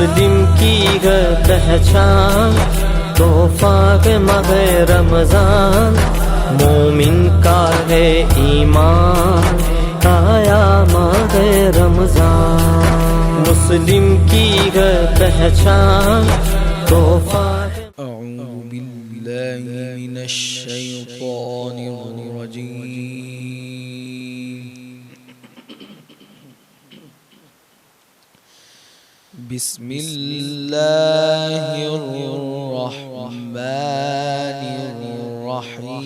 مسلم کی ہے پہچان تحفہ کے ماہ رمضان، مومن کا ہے ایمان آیا ماہ رمضان، مسلم کی ہے پہچان تحفہ۔ اعوذ باللہ من الشیطان الرجیم، بسم اللہ الرحمن الرحیم،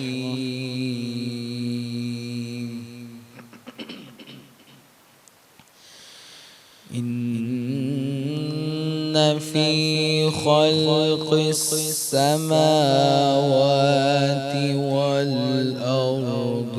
ان فی خلق السماوات والارض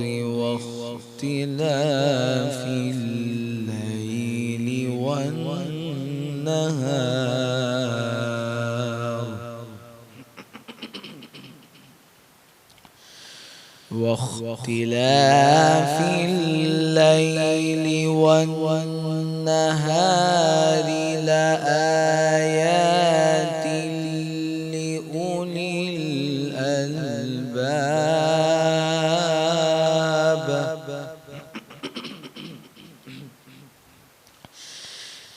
واختلاف الليل والنهار لآيات لأولي الألباب،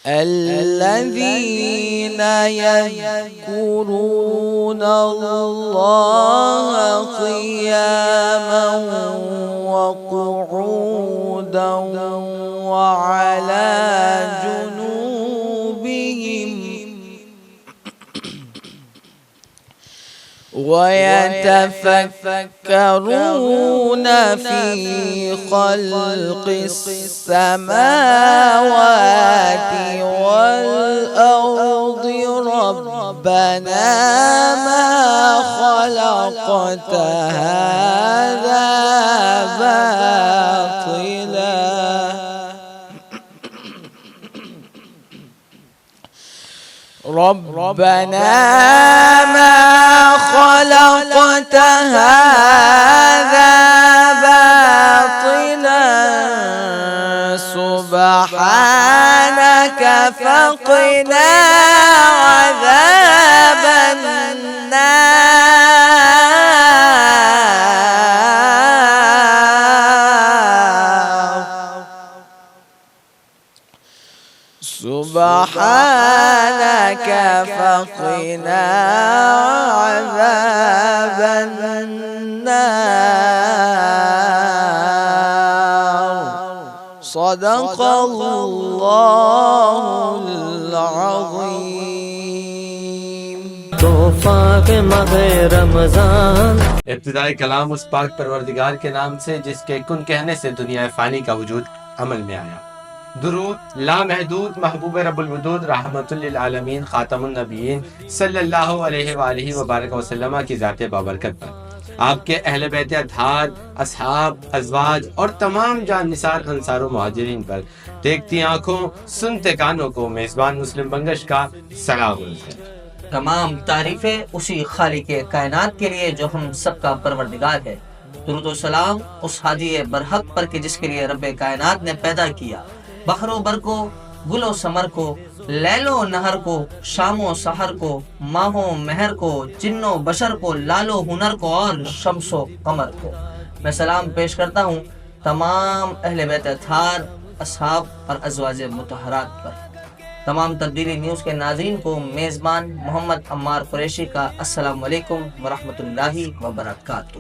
الذين يذكرون الله قياما وقعودا وعلى جنوبهم ويتفكرون في خلق السماوات والأرض ربنا ما خلقت هذا باطلا ربنا ما خلقت هذا باطلا سبحانك فقنا عذاب النار سبحانك فقنا عذاب النار صدق اللہ العظیم۔ تحفہ کے ماہ رمضان، ابتدائی کلام اس پاک پروردگار کے نام سے جس کے کن کہنے سے دنیا فانی کا وجود عمل میں آیا۔ درود لامحدود محبوب رب الوجود رحمت للعالمین خاتم النبیین صلی اللہ علیہ وآلہ وبارک وسلم کی ذات بابرکت پر، آپ کے اہل بیت اطہار، اصحاب، ازواج اور تمام جان نثار انصار و مہاجرین پر، دیکھتی آنکھوں سنتے کانوں کو میزبان مسلم بنگش کا سلام ہے۔ تمام تعریفیں اسی خالق کائنات کے لیے جو ہم سب کا پروردگار ہے۔ درود و سلام اس ہادی برحق پر کہ جس کے لیے رب کائنات نے پیدا کیا بحر و بر کو، گل و سمر کو، لیل و نہر کو، شام و سحر کو، ماہ و مہر کو، جن و بشر کو، لال و ہنر کو اور شمس و قمر کو۔ میں سلام پیش کرتا ہوں تمام اہل بیت اطہار، اصحاب اور ازواج مطہرات پر۔ تمام تبدیلی نیوز کے ناظرین کو میزبان محمد عمار قریشی کا السلام علیکم ورحمۃ اللہ وبرکاتہ۔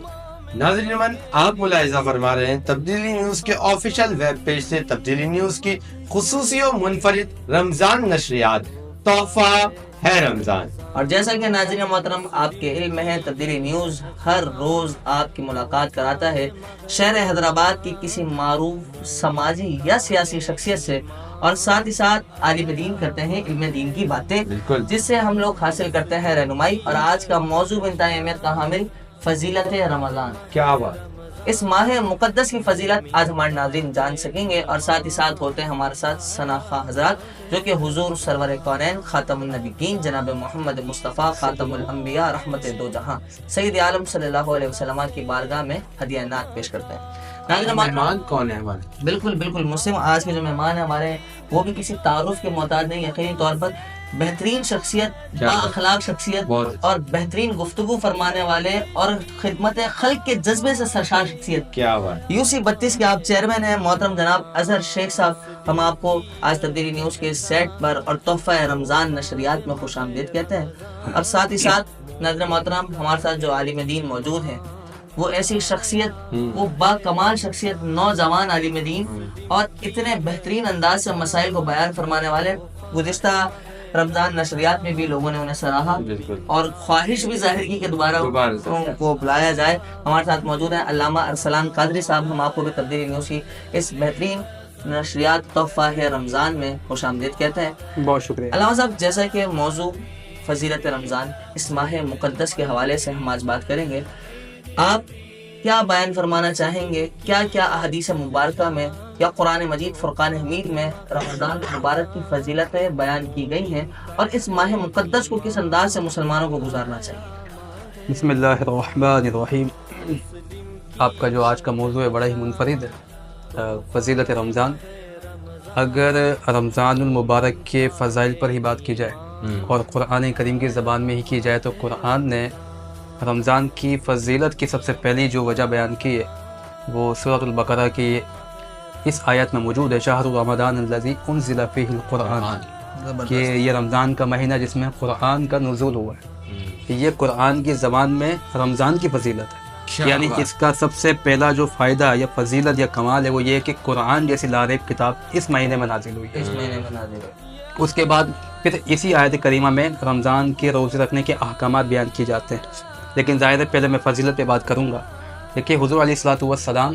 ناظرین من، آپ ملاحظہ فرما رہے ہیں تبدیلی نیوز کے آفیشیل ویب پیج سے تبدیلی نیوز کی خصوصی و منفرد رمضان نشریات تحفہ ہے رمضان۔ اور جیسا کہ ناظرین محترم آپ کے علم میں ہے، تبدیلی نیوز ہر روز آپ کی ملاقات کراتا ہے شہر حیدرآباد کی کسی معروف سماجی یا سیاسی شخصیت سے، اور ساتھ ہی ساتھ عالم دین کرتے ہیں علم دین کی باتیں، جس سے ہم لوگ حاصل کرتے ہیں رہنمائی۔ اور آج کا موضوع انتہائی اہمیت کا حامل فضیلت رمضان۔ کیا بات! اس ماہ مقدس کی فضیلت آج ہمارے ناظرین جان سکیں گے، اور ساتھ ہی ساتھ ہوتے ہیں ہمارے ساتھ ثناخواہ حضرات جو کہ حضور سرور کونین خاتم النبیین جناب محمد مصطفیٰ خاتم الانبیاء رحمت دو جہاں سید عالم صلی اللہ علیہ وسلم کی بارگاہ میں ہدیہ نعت پیش کرتے ہیں۔ مہمان کون ہے ہمارے؟ بالکل مسلم آج کے جو مہمان ہیں ہمارے وہ بھی کسی تعارف کے محتاج نہیں، یقینی طور پر بہترین شخصیت، کیا با بات۔ اخلاق شخصیت بہت اور بہترین گفتگو فرمانے والے اور خدمت خلق کے جذبے سے سرشار شخصیت کیا بات، UC32 کے آپ چیئرمین ہیں محترم جناب اظہر شیخ صاحب. ہم آپ کو آج تبدیلی نیوز کے سیٹ پر اور تحفہ رمضان نشریات میں خوش آمدید کہتے ہیں. اور ساتھ ہی ساتھ ناظرین محترم ہمارے ساتھ جو عالم دین موجود ہیں وہ ایسی شخصیت، وہ با کمال شخصیت، نوجوان عالم دین اور اتنے بہترین انداز سے مسائل کو بیان فرمانے والے. گزشتہ رمضان نشریات میں بھی لوگوں نے انہیں سراہا بالکل، اور خواہش بھی ظاہر کی کہ دوبارہ ان کو بلایا جائے. ہمارے ساتھ موجود ہیں علامہ ارسلان قادری صاحب. ہم آپ کو بھی تبدیلی نیوز کی اس بہترین نشریات تحفہ رمضان میں خوش آمدید کہتے ہیں. بہت شکریہ. علامہ صاحب، جیسا کہ موضوع فضیلت رمضان، اس ماہ مقدس کے حوالے سے ہم آج بات کریں گے. آپ کیا بیان فرمانا چاہیں گے؟ کیا کیا احادیث مبارکہ میں یا قرآن مجید فرقان حمید میں رمضان مبارک کی فضیلتیں بیان کی گئی ہیں اور اس ماہ مقدس کو کس انداز سے مسلمانوں کو گزارنا چاہیے؟ بسم اللہ الرحمن الرحیم. آپ کا جو آج کا موضوع ہے بڑا ہی منفرد ہے، فضیلت رمضان. اگر رمضان المبارک کے فضائل پر ہی بات کی جائے اور قرآن کریم کی زبان میں ہی کی جائے تو قرآن نے رمضان کی فضیلت کی سب سے پہلی جو وجہ بیان کی ہے وہ سورۃ البقرہ کی اس آیت میں موجود ہے، شہر رمضان الذی انزل فیہ القرآن، کہ یہ رمضان کا مہینہ جس میں قرآن کا نزول ہوا ہے. یہ قرآن کی زبان میں رمضان کی فضیلت ہے. یعنی اس کا سب سے پہلا جو فائدہ یا فضیلت یا کمال ہے وہ یہ ہے کہ قرآن جیسی لاریب کتاب اس مہینے میں نازل ہوئی ہے. اس مہینے میں نازل ہے. اس کے بعد پھر اسی آیت کریمہ میں رمضان کے روزے رکھنے کے احکامات بیان کیے جاتے ہیں. لیکن ظاہر ہے پہلے میں فضیلت پہ بات کروں گا. دیکھیے حضور علیہ الصلوۃ والسلام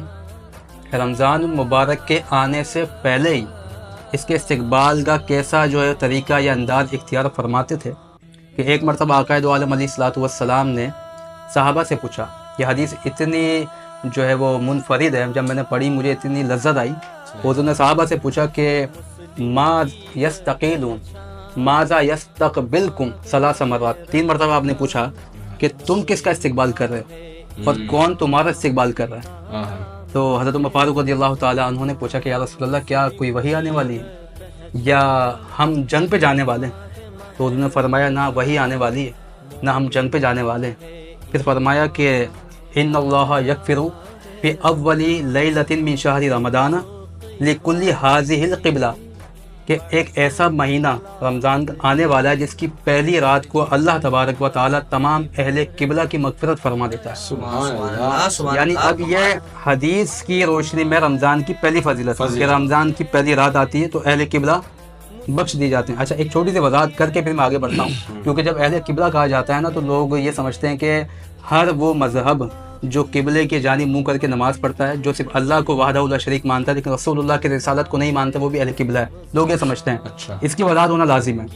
رمضان المبارک کے آنے سے پہلے ہی اس کے استقبال کا کیسا جو ہے طریقہ یا انداز اختیار فرماتے تھے کہ ایک مرتبہ آقائد عالم علیہ الصلوۃ والسلام نے صحابہ سے پوچھا. یہ حدیث اتنی جو ہے وہ منفرد ہے، جب میں نے پڑھی مجھے اتنی لذت آئی. حضور نے صحابہ سے پوچھا کہ ما یستقیلون ماذا یستقبلکم ثلاث مرات، 3 مرتبہ آپ نے پوچھا کہ تم کس کا استقبال کر رہے ہو اور کون تمہارا استقبال کر رہا ہے. تو حضرت عمر فاروق رضی اللہ تعالیٰ عنہ نے پوچھا کہ یا رسول اللہ کیا کوئی وحی آنے والی ہے یا ہم جنگ پہ جانے والے ہیں؟ تو انہوں نے فرمایا نہ وحی آنے والی ہے نہ ہم جنگ پہ جانے والے ہیں. پھر فرمایا کہ ان اللہ یغفر فی اول لیلۃ من شہر رمضان لکل ھذہ القبلہ، کہ ایک ایسا مہینہ رمضان آنے والا ہے جس کی پہلی رات کو اللہ تبارک و تعالیٰ تمام اہل قبلہ کی مغفرت فرما دیتا ہے. یعنی اب یہ حدیث کی روشنی میں رمضان کی پہلی فضیلت ہے کہ رمضان کی پہلی رات آتی ہے تو اہل قبلہ بخش دی جاتے ہیں. اچھا ایک چھوٹی سی وضاحت کر کے پھر میں آگے بڑھتا ہوں، کیونکہ جب اہل قبلہ کہا جاتا ہے نا تو لوگ یہ سمجھتے ہیں کہ ہر وہ مذہب جو قبلے کی جانب منہ کر کے نماز پڑھتا ہے، جو صرف اللہ کو وحدہ لا شریک مانتا ہے لیکن رسول اللہ کی رسالت کو نہیں مانتا، وہ بھی اہل قبلہ ہے. لوگ یہ سمجھتے ہیں. اس کی وضاحت ہونا لازم ہے.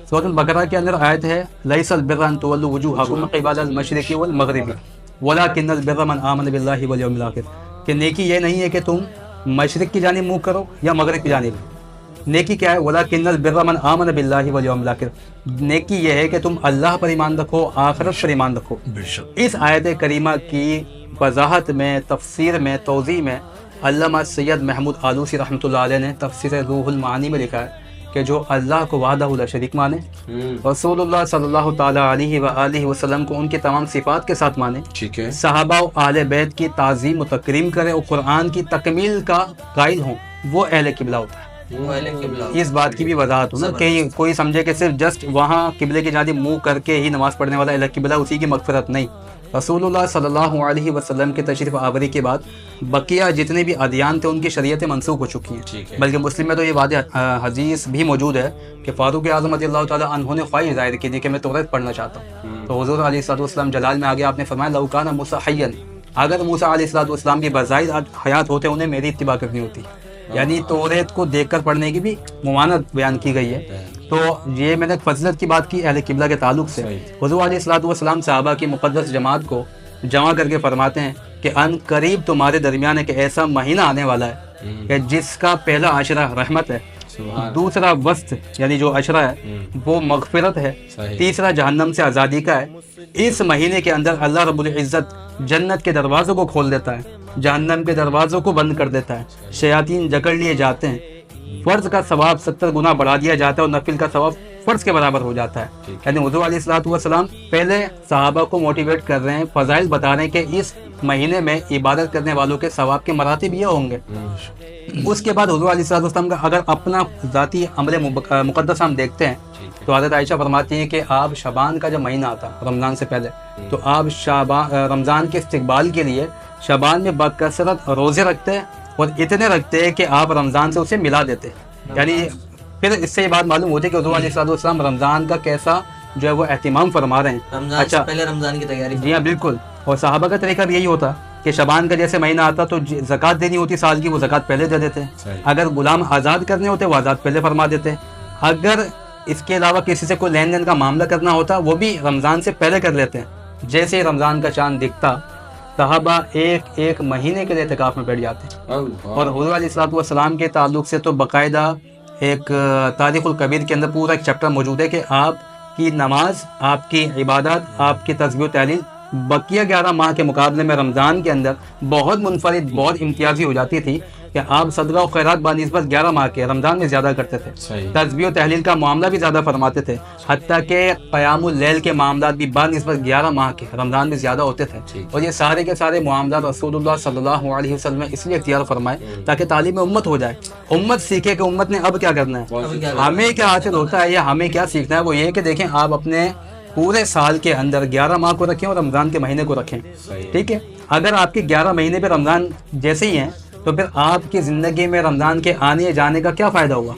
سورۃ البقرہ کے اندر آیت ہے لیس البر ان تولوا وجوہکم قبل المشرق والمغرب ولکن البر من آمن باللہ والیوم الآخر، کہ نیکی یہ نہیں ہے کہ تم مشرق کی جانب منہ کرو یا مغرب کی جانب. نیکی کیا ہے؟ وَلَكِنَّ الْبِرَّ مَنْ آمَنَ بِاللَّهِ وَالْيَوْمِ الْآخِرِ، نیکی یہ ہے کہ تم اللہ پر ایمان رکھو، آخرت پر ایمان رکھو. اس آیت کریمہ کی وضاحت میں، تفسیر میں، توضیح میں علامہ سید محمود آلوسی رحمۃ اللہ علیہ نے تفسیر روح المعانی میں لکھا ہے کہ جو اللہ کو وحدہ لا شریک مانے، رسول اللہ صلی اللہ تعالیٰ علیہ وآلہ وسلم کو ان کے تمام صفات کے ساتھ مانے، صحابہ و اہل بیت کی تعظیم و تکریم کرے اور قرآن کی تکمیل کا قائل ہوں، وہ اہل قبلہ ہوتا ہے. اس بات کی بھی وضاحت ہو نا کہ کوئی سمجھے کہ صرف جسٹ وہاں قبلے کی جانب منہ کر کے ہی نماز پڑھنے والا اہل قبلہ اسی کی مغفرت نہیں. رسول اللہ صلی اللہ علیہ وسلم کے تشریف آوری کے بعد بقیہ جتنے بھی ادیان تھے ان کی شریعتیں منسوخ ہو چکی ہیں. بلکہ مسلم میں تو یہ واضح حدیث بھی موجود ہے کہ فاروق اعظم رضی اللہ تعالیٰ عنہ نے خواہش ظاہر کی تھی کہ میں توریت پڑھنا چاہتا ہوں. تو حضور علیہ الصلوۃ والسلام جلال میں آگے آپ نے فرمایا لو کان موسیٰ حیا، اگر موسیٰ علیہ الصلوۃ والسلام بھی بظاہر حیات ہوتے انہیں میری اتباع کرنی ہوتی. یعنی توریت کو دیکھ کر پڑھنے کی بھی ممانعت بیان کی گئی ہے. تو یہ میں نے فضلت کی بات کی اہل قبلہ کے تعلق سے. حضور علیہ الصلوۃ والسلام صحابہ کی مقدس جماعت کو جمع کر کے فرماتے ہیں کہ ان قریب تمہارے درمیان ایک ایسا مہینہ آنے والا ہے کہ جس کا پہلا عشرہ رحمت ہے، دوسرا وسط یعنی جو عشرہ ہے وہ مغفرت ہے، تیسرا جہنم سے آزادی کا ہے. اس مہینے کے اندر اللہ رب العزت جنت کے دروازوں کو کھول دیتا ہے، جہنم کے دروازوں کو بند کر دیتا ہے، شیاطین جکڑ لیے جاتے ہیں، فرض کا ثواب 70 گنا بڑھا دیا جاتا ہے اور نفل کا ثواب فرض کے برابر ہو جاتا ہے. یعنی حضور علیہ الصلوۃ والسلام پہلے صحابہ کو موٹیویٹ کر رہے ہیں, فضائل بتا رہے ہیں کہ اس مہینے میں عبادت کرنے والوں کے ثواب کے مراتب یہ ہوں گے. اس کے بعد حضور علیہ الصلوۃ والسلام کا اگر اپنا ذاتی عمل مقدس ہم دیکھتے ہیں تو حضرت عائشہ فرماتی ہیں کہ آپ شعبان کا جب مہینہ آتا رمضان سے پہلے تو آپ رمضان کے استقبال کے لیے شعبان میں بکثرت روزے رکھتے اور اتنے رکھتے کہ آپ رمضان سے اسے ملا دیتے. یعنی پھر اس سے یہ بات معلوم ہوتی ہے کہ حضور علیہ الصلوۃ والسلام رمضان کا کیسا جو ہے وہ اہتمام فرما رہے ہیں. رمضان سے پہلے رمضان کی تیاری. جی ہاں بالکل. اور صحابہ کا طریقہ بھی یہی ہوتا کہ شعبان کا جیسے مہینہ آتا تو زکوٰۃ دینی ہوتی سال کی, وہ زکوٰۃ پہلے دے دیتے. اگر غلام آزاد کرنے ہوتے وہ آزاد پہلے فرما دیتے. اگر اس کے علاوہ کسی سے کوئی لین دین کا معاملہ کرنا ہوتا وہ بھی رمضان سے پہلے کر لیتے ہیں. جیسے رمضان کا چاند دکھتا صحابہ ایک مہینے کے لیے اعتکاف میں بیٹھ جاتے. اور حضور علیہ الصلوۃ والسلام کے تعلق سے تو باقاعدہ ایک تاریخ الکبیر کے اندر پورا ایک چیپٹر موجود ہے کہ آپ کی نماز, آپ کی عبادت, آپ کی تسبیح و تحلیل بقیہ 11 ماہ کے مقابلے میں رمضان کے اندر بہت منفرد, بہت امتیازی ہو جاتی تھی کہ آپ صدقہ و خیرات بنسبت 11 ماہ کے رمضان میں زیادہ کرتے تھے. تسبیح و تحلیل کا معاملہ بھی زیادہ فرماتے تھے, حتیٰ کہ قیام اللیل کے معاملات بھی بنسبت 11 ماہ کے رمضان میں زیادہ ہوتے تھے. اور یہ سارے کے سارے معاملات رسول اللہ صلی اللہ علیہ وسلم نے اس لیے اختیار فرمائے تاکہ تعلیم امت ہو جائے, امت سیکھے کہ امت نے اب کیا کرنا ہے, ہمیں کیا حاصل ہوتا ہے یا ہمیں کیا سیکھنا ہے. وہ یہ کہ دیکھیں آپ اپنے پورے سال کے اندر 11 ماہ کو رکھیں اور رمضان کے مہینے کو رکھیں. ٹھیک ہے, اگر آپ کے 11 مہینے پہ رمضان جیسے ہی ہیں تو پھر آپ کی زندگی میں رمضان کے آنے جانے کا کیا فائدہ ہوا.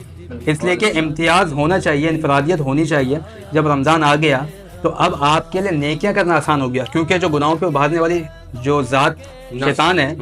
اس لیے کہ امتیاز ہونا چاہیے, انفرادیت ہونی چاہیے. جب رمضان آ گیا تو اب آپ کے لیے نیکیاں کرنا آسان ہو گیا, کیونکہ جو گناہوں پہ ابھارنے والی جو ذات شیطان ہے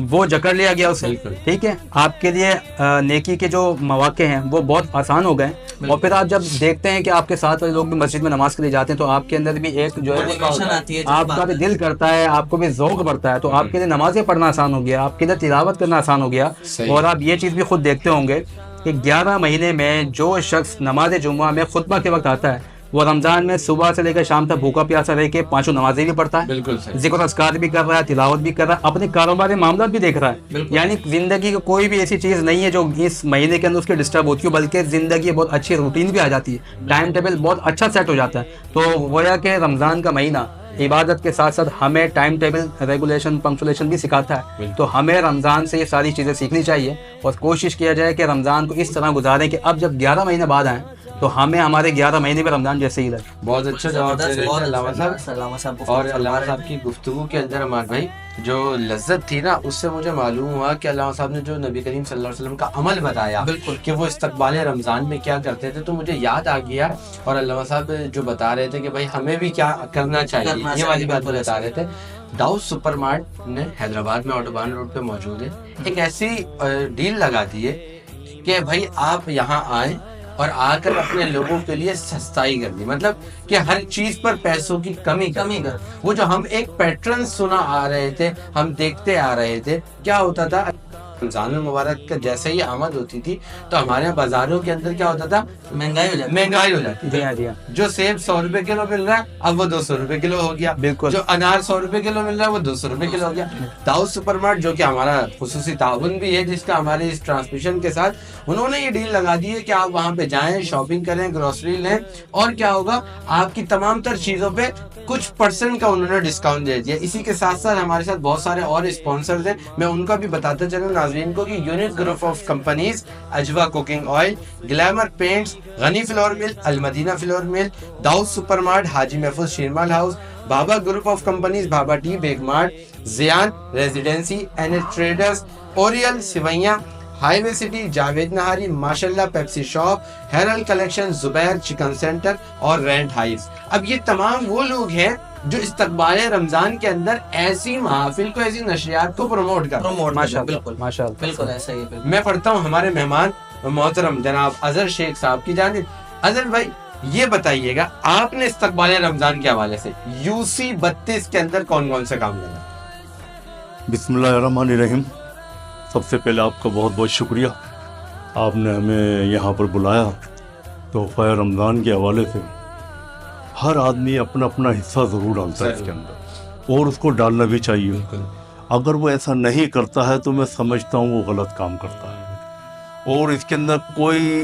وہ جکڑ لیا گیا اسے. ٹھیک ہے, آپ کے لیے نیکی کے جو مواقع ہیں وہ بہت آسان ہو گئے. اور پھر آپ جب دیکھتے ہیں کہ آپ کے ساتھ والے لوگ بھی مسجد میں نماز کے لیے جاتے ہیں تو آپ کے اندر بھی ایک جو ہے آپ کا بھی دل کرتا ہے, آپ کو بھی ذوق بڑھتا ہے, تو آپ کے لیے نمازیں پڑھنا آسان ہو گیا, آپ کے لیے تلاوت کرنا آسان ہو گیا. اور آپ یہ چیز بھی خود دیکھتے ہوں گے کہ 11 مہینے میں جو شخص نماز جمعہ میں خطبہ کے وقت آتا ہے وہ رمضان میں صبح سے لے کر شام تک بھوکا پیاسا رہ کے 5 نمازیں بھی پڑھتا ہے, بالکل ذکر اذکار بھی کر رہا ہے, تلاوت بھی کر رہا ہے, اپنے کاروباری معاملات بھی دیکھ رہا ہے. یعنی زندگی کی کوئی بھی ایسی چیز نہیں ہے جو اس مہینے کے اندر اس کی ڈسٹرب ہوتی ہے, بلکہ زندگی بہت اچھی روٹین بھی آ جاتی ہے, ٹائم ٹیبل بہت اچھا سیٹ ہو جاتا ہے. تو گویا کہ رمضان کا مہینہ عبادت کے ساتھ ساتھ ہمیں ٹائم ٹیبل, ریگولیشن, پنکچولیشن بھی سکھاتا ہے. تو ہمیں رمضان سے یہ ساری چیزیں سیکھنی چاہیے اور کوشش کیا جائے کہ رمضان کو اس طرح گزاریں کہ اب جب 11 مہینے بعد آئیں تو ہمیں ہمارے 11 مہینے میں رمضان جیسے ہی لگے. بہت اچھا جواب دے رہے ہیں علامہ صاحب. اور علامہ صاحب کی گفتگو کے اندر ہمارے بھائی جو لذت تھی نا, اس سے مجھے معلوم ہوا کہ علامہ صاحب نے جو نبی کریم صلی اللہ علیہ وسلم کا عمل بتایا بالکل کہ وہ استقبال رمضان میں کیا کرتے تھے, تو مجھے یاد آ گیا. اور علامہ صاحب جو بتا رہے تھے کہ بھائی ہمیں بھی کیا کرنا چاہیے, یہ والی بات بتا رہے تھے. داؤد سپر مارٹ نے حیدرآباد میں آٹوبان روڈ پہ موجود ہے, ایک ایسی ڈیل لگا دی ہے کہ بھائی آپ یہاں آئیں اور آ کر اپنے لوگوں کے لیے سستائی کر دی, مطلب کہ ہر چیز پر پیسوں کی کمی کر. وہ جو ہم ایک پیٹرن سنا آ رہے تھے, ہم دیکھتے آ رہے تھے, کیا ہوتا تھا رمضان المبارک کا جیسے ہی آمد ہوتی تھی تو ہمارے بازاروں کے اندر کیا ہوتا تھا, مہنگائی ہو جاتی تھی. جو سیب 100 روپے کلو مل رہا ہے اب وہ 200 روپے کلو ہو گیا, جو انار 100 روپے کلو مل رہا ہے وہ 200 روپے کلو ہو گیا. داؤد سپر مارٹ جو کہ ہمارا خصوصی تعاون بھی ہے جس کا ہمارے اس ٹرانسمیشن کے ساتھ, انہوں نے یہ ڈیل لگا دی ہے کہ آپ وہاں پہ جائیں, شاپنگ کریں, گروسری لیں, اور کیا ہوگا آپ کی تمام تر چیزوں پہ کچھ % کا انہوں نے ڈسکاؤنٹ دے دیا. اسی کے ساتھ ساتھ ہمارے ساتھ بہت سارے اور اسپانسرز ہیں, میں ان کا بھی بتاتا چلوں ناظرین کو کہ unit group of companies, Ajwa cooking oil, glamour paints, Ghani flour mill, Almadina flour mill, Daud super mart, Haji Mahfooz Sheermal house, Baba group of companies, Baba tea bag mart, Zayan residency, N traders, اوریل سوئیاں, highway city, Javed Nihari, ماشاءاللہ پیپسی شاپ, ہیرل کلیکشن, زبیر چکن سینٹر اور رینٹ ہائیز. اب یہ تمام وہ لوگ ہیں جو استقبال رمضان کے اندر ایسی محافل کو, ایسی نشریات کو پروموٹ کر. بالکل ایسا ہی. میں پڑھتا ہوں ہمارے مہمان محترم جناب اظہر شیخ صاحب کی جانب. اظہر بھائی یہ بتائیے گا, آپ نے استقبال رمضان کے حوالے سے UC 32 کے اندر کون کون سے کام کرنا؟ بسم اللہ الرحمن الرحیم. سب سے پہلے آپ کا بہت بہت شکریہ, آپ نے ہمیں یہاں پر بلایا. تحفہ رمضان کے حوالے سے ہر آدمی اپنا اپنا حصہ ضرور ڈالتا ہے اس کے اندر, اور اس کو ڈالنا بھی چاہیے. اگر وہ ایسا نہیں کرتا ہے تو میں سمجھتا ہوں وہ غلط کام کرتا ہے. اور اس کے اندر کوئی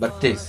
32,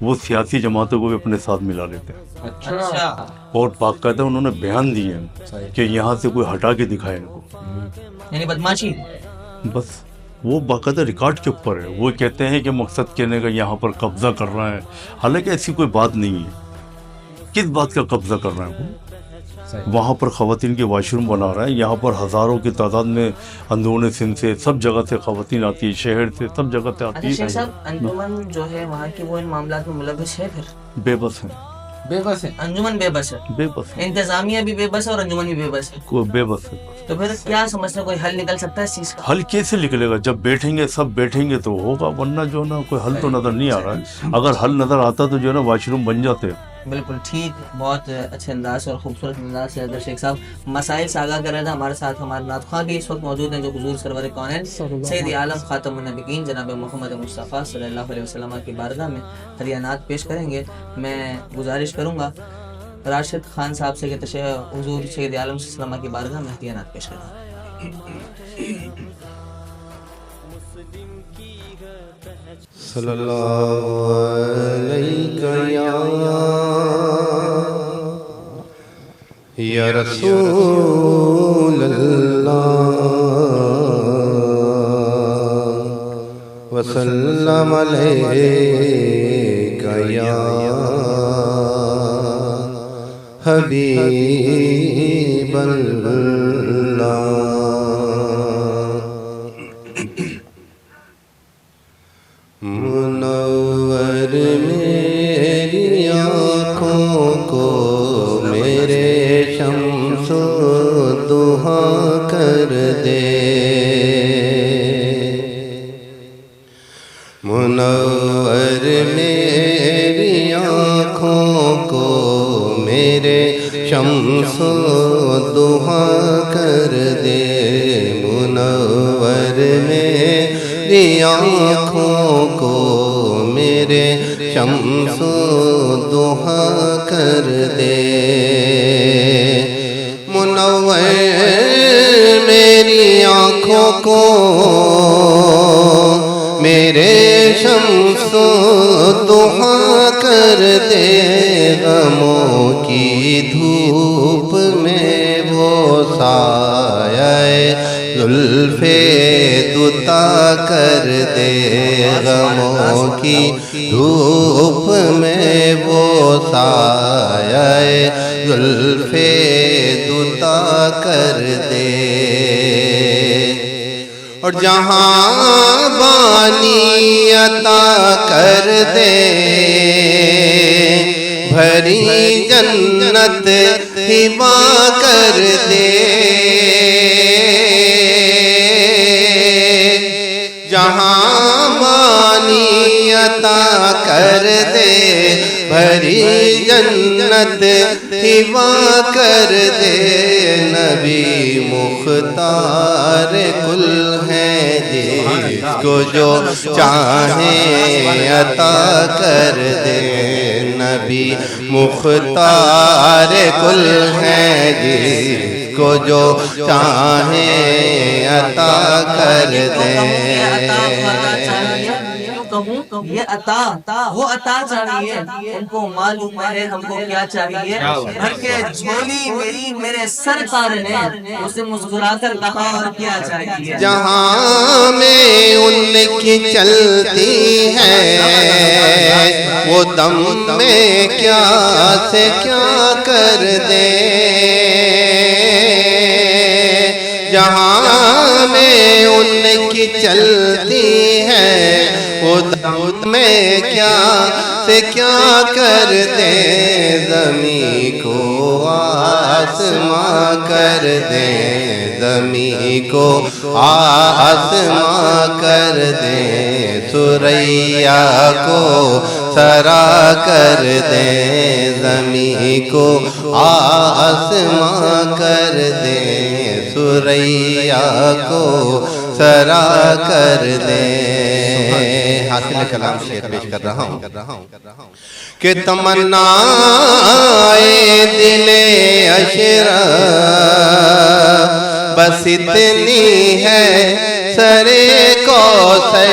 وہ سیاسی جماعتوں کو بھی اپنے ساتھ ملا لیتے ہیں، اچھا اور باقاعدہ انہوں نے بیان دیے ہیں کہ یہاں سے کوئی ہٹا کے دکھائے ان کو، یعنی بدماشی. بس وہ باقاعدہ ریکارڈ کے اوپر ہے. وہ کہتے ہیں کہ مقصد کہنے کا یہاں پر قبضہ کر رہا ہے، حالانکہ ایسی کوئی بات نہیں ہے. کس بات کا قبضہ کر رہا ہے وہ؟ وہاں پر خواتین کے واش روم بنا رہا ہے. یہاں پر ہزاروں کی تعداد میں اندرون سندھ سے سب جگہ سے خواتین آتی ہے، شہر سے سب جگہ سے اچھا آتی شیخ ہے. صاحب، انجمن جو ہے وہاں کی وہ ان معاملات میں ملوث ہے؟ پھر بے بس ہیں، بے بس ہے. انجمن بے بس ہے، بے بس ہیں، انتظامیہ بھی بے بس ہے اور انجمن بھی بے بس ہے. کوئی بے بس ہے. تو پھر کیا سمجھتے ہیں کوئی حل نکل سکتا ہے اس چیز کا؟ حل کیسے نکلے گا؟ جب بیٹھیں گے سب بیٹھیں گے تو ہوگا، ورنہ جو ہے نا کوئی حل تو نظر نہیں آ رہا ہے. اگر حل نظر آتا تو جو ہے نا واش روم بن جاتے. بالکل ٹھیک، بہت اچھے انداز اور خوبصورت انداز سے حضرت شیخ صاحب مسائل سے آگاہ کر رہے تھے. ہمارے ساتھ ہمارے نعت خواں بھی اس وقت موجود ہیں جو حضور سرور کونین سید عالم خاتم النبیین جناب محمد مصطفیٰ صلی اللہ علیہ وسلم کی بارگاہ میں ہدیہ نعت پیش کریں گے. میں گزارش کروں گا راشد خان صاحب سے کہ حضور سید عالم صلی اللہ علیہ وسلم کی بارگاہ میں ہدیہ نعت پیش کریں. صلی اللہ علیہ یا رسول اللہ وسلم علیک یا حبیب اللہ. منور میری آنکھوں کو میرے شمس و ضحیٰ کر دے، منور میری آنکھوں کو میرے شمس و ضحیٰ کر دے، منور میری آنکھوں کو میرے شمس و ضحیٰ کر دے، منور میری آنکھوں کو میرے شمس و ضحیٰ کر دے، غموں کی دھوپ میں وہ سایہ زلف دوتا کر دے، غموں کی دھوپ میں وہ سایہ زلف دوتا کر دے، اور جہاں بانی عطا کر دے، بھری جنت ہبا کر دے، جہاں بانی عطا کر دے، بھری جنت ہبا کر دے، نبی مختار کل ہے جس کو جو چاہے عطا کر دے، نبی مختار کل ہے جس کو جو چاہے عطا کر دے. یہ عطا وہ عطا چاہیے، ان کو معلوم ہے ہم کو کیا چاہیے، بلکہ جھولی میری میرے سرکار نے اسے مسکرا کر کہا اور کیا چاہیے. جہاں میں ان کی چلتی ہے وہ دم میں کیا سے کیا کر دے، جہاں میں ان کی چلتی ہے وہ دم میں کیا سے کیا کر دے، زمین کو آسماں کر دے، زمین کو آسماں کر دے، سریا کو سرا کر دے، زمین کو آسماں کر دے، سریا کو سرا کر دے. حاصل کلام شیخ پیش کر رہا ہوں کہ تمنا دل اشرف بس اتنی ہے سرے کوثر،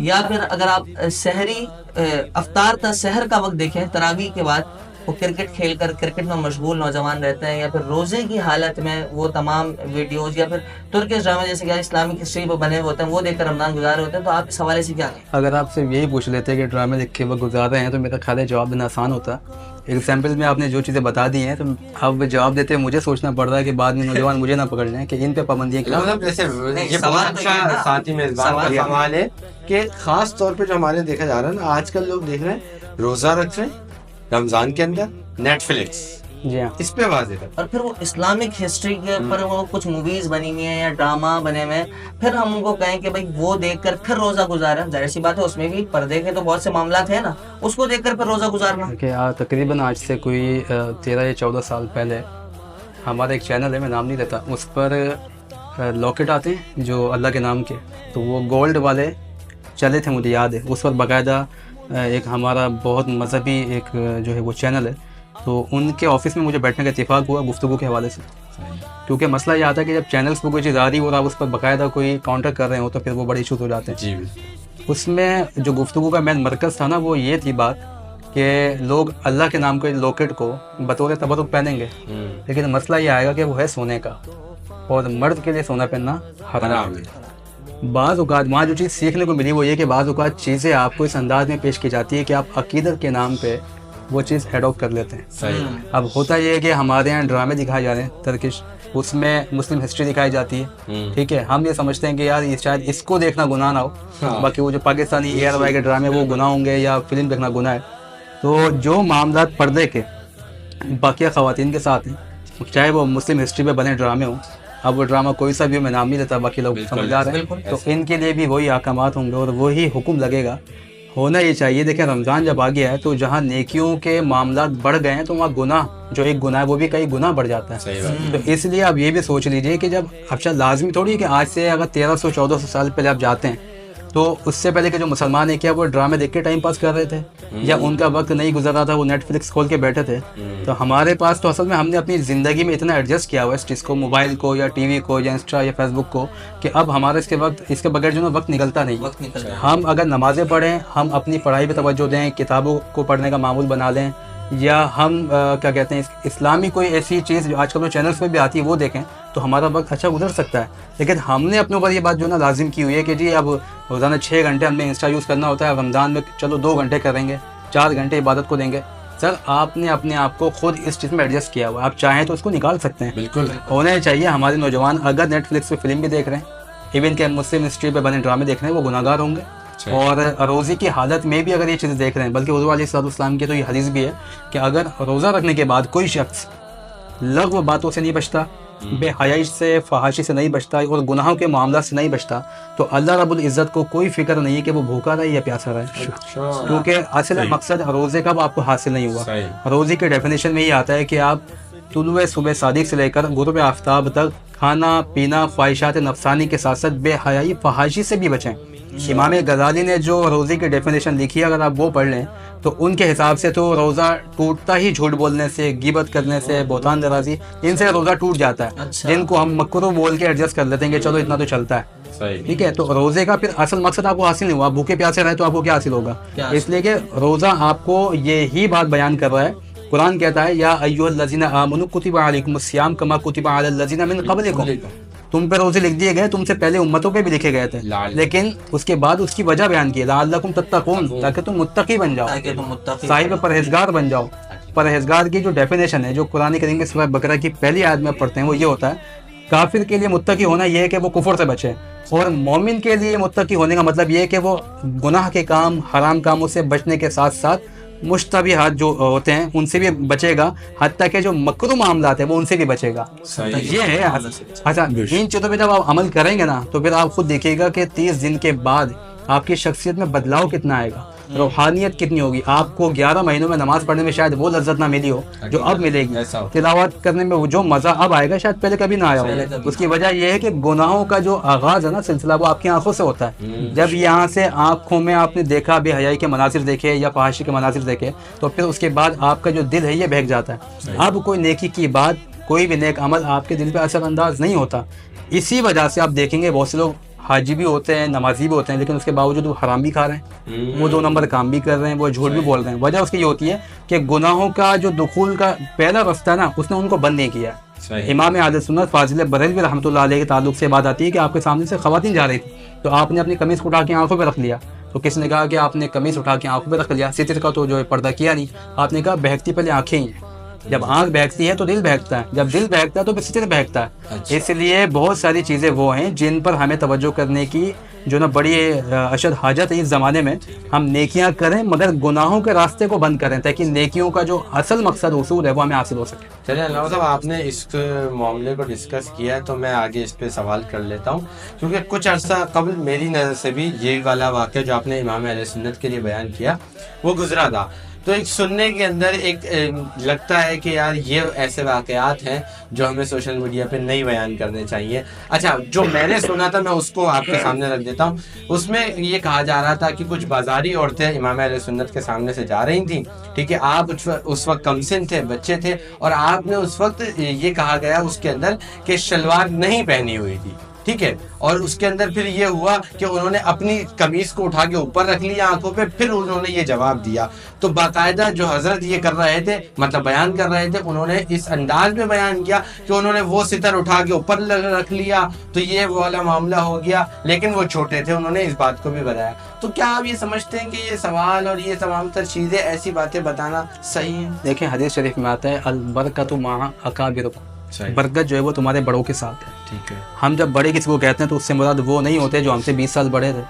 یا پھر اگر آپ سحری افطار تا سحر کا وقت دیکھیں تراویح کے بعد وہ کرکٹ کھیل کر کرکٹ میں مشغول نوجوان رہتے ہیں، یا پھر روزے کی حالت میں وہ تمام ویڈیوز یا پھر ترکش ڈرامے جیسے کہ اسلامک ہسٹری پہ بنے ہوتے ہیں وہ دیکھ کر رمضان گزارے ہوتے ہیں، تو آپ اس حوالے سے کیا کہیں؟ اگر آپ سے یہی پوچھ لیتے کہ ڈرامے دیکھ کے وہ گزار رہے ہیں تو میرا خیال ہے جواب دینا آسان ہوتا. ایگزامپل میں آپ نے جو چیزیں بتا دی ہیں تو اب جواب دیتے ہیں مجھے سوچنا پڑ رہا ہے کہ بعد میں نوجوان مجھے نہ پکڑ جائیں کہ ان پہ پابندیاں کیا. مطلب جیسے یہ بہت اچھا ساتھی میزبان کا سوال ہے کہ خاص طور پہ جو ہمارے دیکھا جا رہا ہے نا آج کل لوگ دیکھ رہے ہیں روزہ رکھ رہے ہیں رمضان کے اندر نیٹ فلکس. جی ہاں اس پہ واضح ہے. اور پھر وہ اسلامک ہسٹری کے اوپر وہ کچھ موویز بنی ہوئی ہیں یا ڈرامہ بنے ہوئے ہیں، پھر ہم ان کو کہیں کہ بھائی وہ دیکھ کر پھر روزہ گزارا، ظاہر سی بات ہے اس میں بھی پردے کے تو بہت سے معاملات ہیں نا، اس کو دیکھ کر پھر روزہ گزارنا. کہ تقریباً آج سے کوئی 13 یا 14 سال پہلے ہمارا ایک چینل ہے، میں نام نہیں لیتا، اس پر لاکٹ آتے ہیں جو اللہ کے نام کے، تو وہ گولڈ والے چلے تھے، مجھے یاد ہے. اس پر باقاعدہ ایک ہمارا بہت مذہبی ایک جو ہے وہ چینل ہے، تو ان کے آفس میں مجھے بیٹھنے کا اتفاق ہوا گفتگو کے حوالے سے. کیونکہ مسئلہ یہ آتا ہے کہ جب چینلز پہ کوئی چیز آ رہی اور آپ اس پر باقاعدہ کوئی کاؤنٹر کر رہے ہو تو پھر وہ بڑے ایشوز ہو جاتے ہیں. جی اس میں جو گفتگو کا مین مرکز تھا نا وہ یہ تھی بات کہ لوگ اللہ کے نام کے لاکٹ کو بطور تبرک پہنیں گے، لیکن مسئلہ یہ آئے گا کہ وہ ہے سونے کا اور مرد کے لیے سونا پہننا حرام ہے. بعض اوقات وہاں جو چیز سیکھنے کو ملی وہ یہ کہ بعض اوقات چیزیں آپ کو اس انداز میں پیش کی جاتی ہے کہ آپ عقیدت کے نام پہ وہ چیز ایڈاپٹ کر لیتے ہیں. اب ہوتا یہ ہے کہ ہمارے یہاں ڈرامے دکھائے جا رہے ہیں ترکش، اس میں مسلم ہسٹری دکھائی جاتی ہے، ٹھیک ہے، ہم یہ سمجھتے ہیں کہ یار شاید اس کو دیکھنا گناہ نہ ہو، باقی وہ جو پاکستانی اے آر وائی کے ڈرامے وہ گناہ ہوں گے یا فلم دیکھنا گناہ ہے. تو جو معاملات پردے کے باقیہ خواتین کے ساتھ ہیں، چاہے وہ مسلم ہسٹری پہ بنے ڈرامے ہوں، اب وہ ڈرامہ کوئی سا بھی میں نام نہیں لیتا، باقی لوگ سمجھدار ہیں، تو ان کے لیے بھی وہی احکامات ہوں گے اور وہی حکم لگے گا. ہونا یہ چاہیے. دیکھیں رمضان جب آ گیا ہے تو جہاں نیکیوں کے معاملات بڑھ گئے ہیں تو وہاں گناہ جو ایک گناہ ہے وہ بھی کئی گناہ بڑھ جاتا ہے. تو اس لیے آپ یہ بھی سوچ لیجئے کہ جب اچھا لازمی تھوڑی ہے کہ آج سے اگر 1300-1400 سال پہلے آپ جاتے ہیں تو اس سے پہلے کہ جو مسلمان ہیں کیا وہ ڈرامے دیکھ کے ٹائم پاس کر رہے تھے یا ان کا وقت نہیں گزر رہا تھا، وہ نیٹ فلکس کھول کے بیٹھے تھے. تو ہمارے پاس تو اصل میں ہم نے اپنی زندگی میں اتنا ایڈجسٹ کیا ہوا ہے اس چیز کو، موبائل کو یا ٹی وی کو یا انسٹا یا فیس بک کو، کہ اب ہمارا اس کے بغیر جو نا وقت نکلتا نہیں. ہم اگر نمازیں پڑھیں، ہم اپنی پڑھائی پہ توجہ دیں، کتابوں کو پڑھنے کا معمول بنا لیں، یا ہم کیا کہتے ہیں اسلامی کوئی ایسی چیز جو آج کل چینلز پہ بھی آتی ہے وہ دیکھیں تو ہمارا وقت اچھا گزر سکتا ہے. لیکن ہم نے اپنے اوپر یہ بات جو نا لازم کی ہوئی ہے کہ جی اب روزانہ 6 گھنٹے ہم نے انسٹا یوز کرنا ہوتا ہے، رمضان میں چلو 2 گھنٹے کریں گے، 4 گھنٹے عبادت کو دیں گے. سر آپ نے اپنے آپ کو خود اس چیز میں ایڈجسٹ کیا ہوا ہے، آپ چاہیں تو اس کو نکال سکتے ہیں. بالکل ہونا چاہیے. ہمارے نوجوان اگر نیٹ فلکس پہ فلم بھی دیکھ رہے ہیں، ایون کہ مسلم ہسٹری پہ بنے ڈرامے دیکھ رہے ہیں، وہ گناہ گار ہوں گے. اور روزے کی حالت میں بھی اگر یہ چیزیں دیکھ رہے ہیں، بلکہ حضور علیہ السلام کی تو یہ حدیث بھی ہے کہ اگر روزہ رکھنے کے بعد کوئی شخص لغو باتوں سے نہیں بچتا، بے حیائی سے، فحاشی سے نہیں بچتا اور گناہوں کے معاملات سے نہیں بچتا، تو اللہ رب العزت کو کوئی فکر نہیں ہے کہ وہ بھوکا رہے یا پیاسا رہے، کیونکہ اصل مقصد روزے کا آپ کو حاصل نہیں ہوا. روزے کے ڈیفینیشن میں یہ آتا ہے کہ آپ طلوع صبح صادق سے لے کر غروب آفتاب تک کھانا پینا خواہشات نفسانی کے ساتھ ساتھ بے حیائی فحاشی سے بھی بچیں. امام غزالی نے جو روزے کی ڈیفینیشن لکھی ہے اگر آپ وہ پڑھ لیں تو ان کے حساب سے تو روزہ ٹوٹتا ہی جھوٹ بولنے سے، غیبت کرنے سے، بہتان درازی، ان سے روزہ ٹوٹ جاتا ہے، جن کو ہم مکرو بول کے ایڈجسٹ کر لیتے ہیں کہ چلو اتنا تو چلتا ہے. ٹھیک ہے، تو روزے کا پھر اصل مقصد آپ کو حاصل نہیں ہوا. آپ بھوکے پیاسے رہے تو آپ کو کیا حاصل ہوگا؟ اس لیے کہ روزہ آپ کو یہی بات بیان کر رہا ہے. قرآن کہتا ہے یا ایھا الذین آمنوا کتب علیکم الصیام کما کتب علی الذین من قبلکم، تم پہ روزے لکھ دیے گئے، تم سے پہلے امتوں پہ بھی لکھے گئے تھے، لیکن اس کے بعد اس کی وجہ بیان کی لعلکم تتقون، تاکہ تم متقی بن جاؤ، صاحب پرہیزگار بن جاؤ. پرہیزگار کی جو ڈیفینیشن ہے جو قرآن کریم میں سورہ بقرہ کی پہلی آیت میں پڑھتے ہیں وہ یہ ہوتا ہے کافر کے لیے متقی ہونا یہ ہے کہ وہ کفر سے بچے، اور مومن کے لیے متقی ہونے کا مطلب یہ ہے کہ وہ گناہ کے کام، حرام کاموں سے بچنے کے ساتھ ساتھ مشتبہات جو ہوتے ہیں ان سے بھی بچے گا، حتیٰ کہ جو مکروہ معاملات ہیں وہ ان سے بھی بچے گا. یہ ہے. اچھا ان چیزوں پہ جب آپ عمل کریں گے نا تو پھر آپ خود دیکھیے گا کہ 30 دن کے بعد آپ کی شخصیت میں بدلاؤ کتنا آئے گا، روحانیت کتنی ہوگی. آپ کو 11 مہینوں میں نماز پڑھنے میں شاید وہ لذت نہ ملی ہو جو اب ملے گی، تلاوت کرنے میں وہ جو مزہ اب آئے گا شاید پہلے کبھی نہ آیا ہو. اس کی وجہ یہ ہے کہ گناہوں کا جو آغاز ہے نا سلسلہ وہ آپ کی آنکھوں سے ہوتا ہے. جب یہاں سے آنکھوں میں آپ نے دیکھا بے حیائی کے مناظر دیکھے یا فحاشی کے مناظر دیکھے تو پھر اس کے بعد آپ کا جو دل ہے یہ بہک جاتا ہے. اب کوئی نیکی کی بات، کوئی بھی نیک عمل آپ کے دل پہ اثر انداز نہیں ہوتا. اسی وجہ سے آپ دیکھیں گے بہت سے لوگ حاجی بھی ہوتے ہیں, نمازی بھی ہوتے ہیں, لیکن اس کے باوجود وہ حرام بھی کھا رہے ہیں, وہ 2 نمبر کام بھی کر رہے ہیں, وہ جھوٹ بھی بول رہے ہیں. وجہ اس کی یہ ہوتی ہے کہ گناہوں کا جو دخول کا پہلا رستہ ہے نا, اس نے ان کو بند نہیں کیا. امام اہل سنت فاضل بریلوی رحمۃ اللہ علیہ کے تعلق سے بات آتی ہے کہ آپ کے سامنے سے خواتین جا رہی تھی, تو آپ نے اپنی قمیص اٹھا کے آنکھوں پہ رکھ لیا. تو کس نے کہا کہ آپ نے قمیص اٹھا کے آنکھوں پہ رکھ لیا, ستر کا تو جو ہے پردہ کیا نہیں. آپ نے کہا بہکتی پہلے آنکھیں ہی ہیں, جب آنکھ بہکتی ہے تو دل بہکتا ہے, جب دل بہکتا ہے تو پھر ستر بہکتا ہے. اس لیے بہت ساری چیزیں وہ ہیں جن پر ہمیں توجہ کرنے کی جو نا بڑی اشد حاجت ہے اس زمانے میں. ہم نیکیاں کریں مگر گناہوں کے راستے کو بند کریں تاکہ نیکیوں کا جو اصل مقصد اصول ہے وہ ہمیں حاصل ہو سکے. چلیں علامہ صاحب, آپ نے اس معاملے کو ڈسکس کیا ہے تو میں آگے اس پہ سوال کر لیتا ہوں, کیونکہ کچھ عرصہ قبل میری نظر سے بھی یہ والا واقعہ جو آپ نے امام اہل سنت کے لیے بیان کیا وہ گزرا تھا. تو ایک سننے کے اندر ایک لگتا ہے کہ یار یہ ایسے واقعات ہیں جو ہمیں سوشل میڈیا پہ نہیں بیان کرنے چاہیے. اچھا, جو میں نے سنا تھا میں اس کو آپ کے سامنے رکھ دیتا ہوں. اس میں یہ کہا جا رہا تھا کہ کچھ بازاری عورتیں امام اہل سنت کے سامنے سے جا رہی تھیں, ٹھیک ہے, آپ اس وقت کم سن تھے, بچے تھے, اور آپ نے اس وقت یہ کہا گیا اس کے اندر کہ شلوار نہیں پہنی ہوئی تھی, ٹھیک ہے, اور اس کے اندر پھر یہ ہوا کہ انہوں نے اپنی قمیص کو اٹھا کے اوپر رکھ لیا آنکھوں پہ, پھر انہوں نے یہ جواب دیا. تو باقاعدہ جو حضرت یہ کر رہے تھے, مطلب بیان کر رہے تھے, انہوں نے اس انداز میں بیان کیا کہ انہوں نے وہ ستر اٹھا کے اوپر رکھ لیا, تو یہ والا معاملہ ہو گیا. لیکن وہ چھوٹے تھے, انہوں نے اس بات کو بھی بتایا. تو کیا آپ یہ سمجھتے ہیں کہ یہ سوال اور یہ تمام تر چیزیں ایسی باتیں بتانا صحیح ہیں؟ دیکھیں حدیث شریف میں آتا ہے البرکۃ مع اکابرکم, برکت جو ہے وہ تمہارے بڑوں کے ساتھ ہے. ٹھیک ہے, ہم جب بڑے کسی کو کہتے ہیں تو اس سے مراد وہ نہیں ہوتے جو ہم سے 20 سال بڑے تھے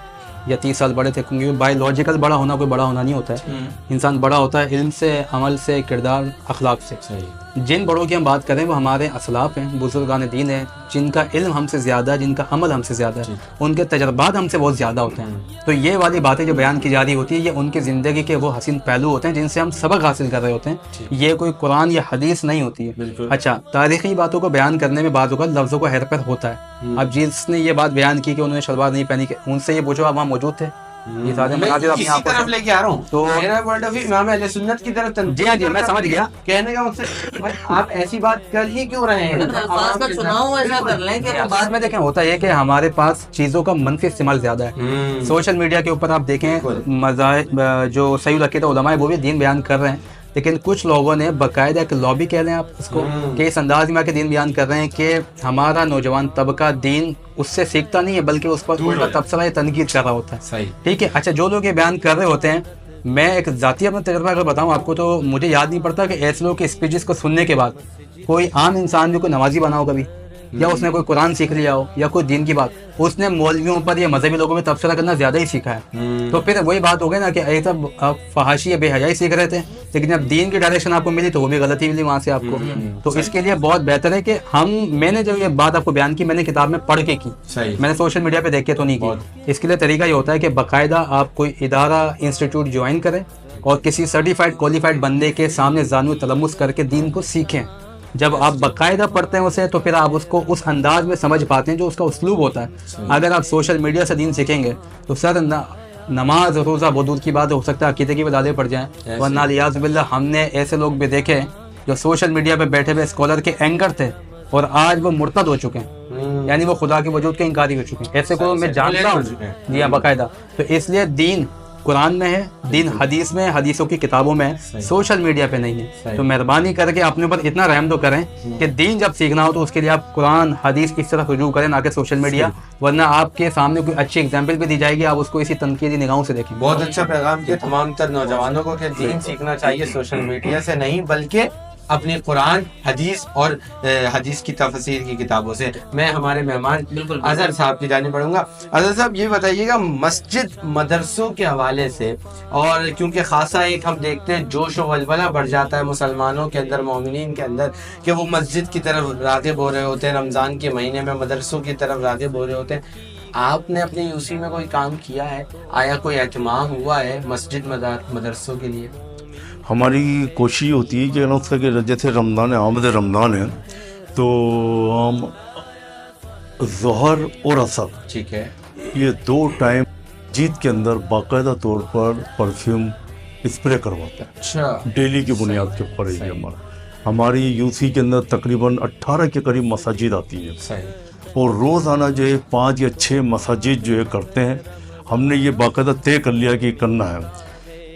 یا 30 سال بڑے تھے, کیونکہ بایولوجیکل بڑا ہونا کوئی بڑا ہونا نہیں ہوتا ہے. انسان بڑا ہوتا ہے علم سے, عمل سے, کردار, اخلاق سے. جن بڑوں کی ہم بات کریں وہ ہمارے اسلاف ہیں, بزرگان دین ہیں, جن کا علم ہم سے زیادہ ہے, جن کا عمل ہم سے زیادہ ہے, ان کے تجربات ہم سے بہت زیادہ ہوتے ہیں. تو یہ والی باتیں جو بیان کی جا رہی ہوتی ہے یہ ان کی زندگی کے وہ حسین پہلو ہوتے ہیں جن سے ہم سبق حاصل کر رہے ہوتے ہیں. یہ کوئی قرآن یا حدیث نہیں ہوتی ہے. اچھا, تاریخی باتوں کو بیان کرنے میں بعض اوقات لفظوں کو ہیر پیر ہوتا ہے. اب جس نے یہ بات بیان کی کہ انہوں نے شلوار نہیں پہنی, ان سے یہ پوچھو آپ وہاں موجود تھے؟ یہ سارے مناظر اپنے آپ طرف لے کے آ رہا ہوں. تو میرا پوائنٹ آف ویو امام اہل سنت کی طرف. جی ہاں, جی میں سمجھ گیا. کہنے کا مقصد آپ ایسی بات کر ہی کیوں رہے ہیں؟ بعد میں دیکھیں ہوتا ہے کہ ہمارے پاس چیزوں کا منفی استعمال زیادہ ہے. سوشل میڈیا کے اوپر آپ دیکھیں مذاہب جو صحیح العقیدہ علماء وہ بھی دین بیان کر رہے ہیں, لیکن کچھ لوگوں نے باقاعدہ ایک لابی کہہ لیں آپ اس کو, کہ اس انداز میں آ کے دین بیان کر رہے ہیں کہ ہمارا نوجوان طبقہ دین اس سے سیکھتا نہیں ہے بلکہ اس پر تبصرہ تنقید کر رہا ہوتا ہے. ٹھیک ہے, اچھا, جو لوگ یہ بیان کر رہے ہوتے ہیں, میں ایک ذاتی اپنا تجربہ اگر بتاؤں آپ کو تو مجھے یاد نہیں پڑتا کہ ایسے لوگ کے اسپیچز کو سننے کے بعد کوئی عام انسان بھی کوئی نمازی بنا ہو کبھی, یا اس نے کوئی قرآن سیکھ لیا ہو یا کوئی دین کی بات, اس نے مولویوں پر یا مذہبی لوگوں میں تبصرہ کرنا زیادہ ہی سیکھا ہے. تو پھر وہی بات ہو گئی نا کہ ایک تب آپ فحاشی یا بے حیائی سیکھ رہے تھے, لیکن جب دین کی ڈائریکشن آپ کو ملی تو وہ بھی غلطی ملی وہاں سے آپ کو. تو اس کے لیے بہت بہتر ہے کہ میں نے جو یہ بات آپ کو بیان کی میں نے کتاب میں پڑھ کے کی, میں نے سوشل میڈیا پہ دیکھ کے تو نہیں کی. اس کے لیے طریقہ یہ ہوتا ہے کہ باقاعدہ آپ کوئی ادارہ انسٹیٹیوٹ جوائن کریں اور کسی سرٹیفائڈ کوالیفائڈ بندے کے سامنے زانو تلمس کر کے دین کو سیکھیں. جب آپ باقاعدہ پڑھتے ہیں اسے تو پھر آپ اس کو اس انداز میں سمجھ پاتے ہیں جو اس کا اسلوب ہوتا ہے. اگر آپ سوشل میڈیا سے دین سیکھیں گے تو سر نماز روزہ بہت دور کی بات ہو سکتا ہے عقیدے کی وجہ پڑ جائیں, ورنہ الیاذ باللہ ہم نے ایسے لوگ بھی دیکھے جو سوشل میڈیا پہ بیٹھے ہوئے اسکالر کے اینکر تھے اور آج وہ مرتد ہو چکے ہیں, یعنی وہ خدا کے وجود کے انکاری ہو چکے ہیں. ایسے کو میں جانتا ہوں جی ہاں باقاعدہ. تو اس لیے دین قرآن میں ہے, دین حدیث میں, حدیثوں کی کتابوں میں, سوشل میڈیا پہ نہیں ہے. تو مہربانی کر کے اپنے اوپر اتنا رحم تو کریں کہ دین جب سیکھنا ہو تو اس کے لیے آپ قرآن حدیث اس طرح رجوع کریں, نہ کہ سوشل میڈیا, ورنہ آپ کے سامنے کوئی اچھی اگزامپل بھی دی جائے گی, آپ اس کو اسی تنقیدی نگاہوں سے دیکھیں. بہت اچھا پیغام کیا تمام تر نوجوانوں کو کہ دین سیکھنا چاہیے سوشل میڈیا سے نہیں بلکہ اپنی قرآن حدیث اور حدیث کی تفسیر کی کتابوں سے. میں ہمارے مہمان اظہر صاحب کی جانب بڑھوں گا. اظہر صاحب یہ بتائیے گا مسجد مدرسوں کے حوالے سے, اور کیونکہ خاصا ایک ہم دیکھتے ہیں جوش و ولولہ بڑھ جاتا ہے مسلمانوں کے اندر, مومنین کے اندر, کہ وہ مسجد کی طرف راغب ہو رہے ہوتے ہیں, رمضان کے مہینے میں مدرسوں کی طرف راغب ہو رہے ہوتے ہیں. آپ نے اپنے یوسی میں کوئی کام کیا ہے؟ آیا کوئی اہتمام ہوا ہے مسجد مدرسوں کے لیے؟ ہماری کوشش ہوتی ہے کہ جیسے رمضان آمد رمضان ہے تو ہم ظہر اور عصر, ٹھیک ہے, یہ 2 ٹائم مسجد کے اندر باقاعدہ طور پر پرفیوم اسپرے کرواتا ہے. اچھا, ڈیلی کی بنیاد کے اوپر ہے ہماری یو سی کے اندر تقریباً 18 کے قریب مساجد آتی ہیں. اور روزانہ جو ہے 5 یا 6 مساجد جو ہے کرتے ہیں. ہم نے یہ باقاعدہ طے کر لیا کہ کرنا ہے.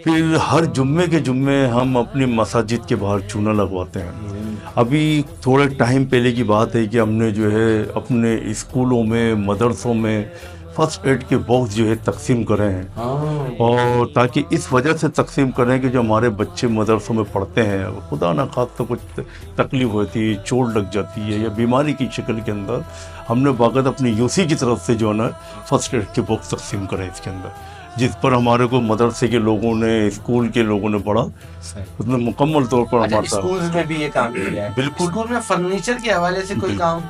پھر ہر جمعے کے جمعے ہم اپنی مساجد کے باہر چونا لگواتے ہیں. ابھی تھوڑے ٹائم پہلے کی بات ہے کہ ہم نے جو ہے اپنے اسکولوں میں مدرسوں میں فرسٹ ایڈ کے باکس جو ہے تقسیم کرے ہیں, اور تاکہ اس وجہ سے تقسیم کریں کہ جو ہمارے بچے مدرسوں میں پڑھتے ہیں, خدا نہ خواستہ کچھ تکلیف ہوتی ہے, چوٹ لگ جاتی ہے یا بیماری کی شکل کے اندر, ہم نے باقاعدہ اپنی یوسی کی طرف سے جو ہے نا فرسٹ ایڈ کے باکس تقسیم کرے اس کے اندر, جس پر ہمارے کو مدرسے کے لوگوں نے, اسکول کے لوگوں نے پڑھا, اس میں مکمل طور پر ہمارا اسکولز میں بھی یہ کام کیا ہے. بالکل. اسکول میں فرنیچر کے حوالے سے کوئی کام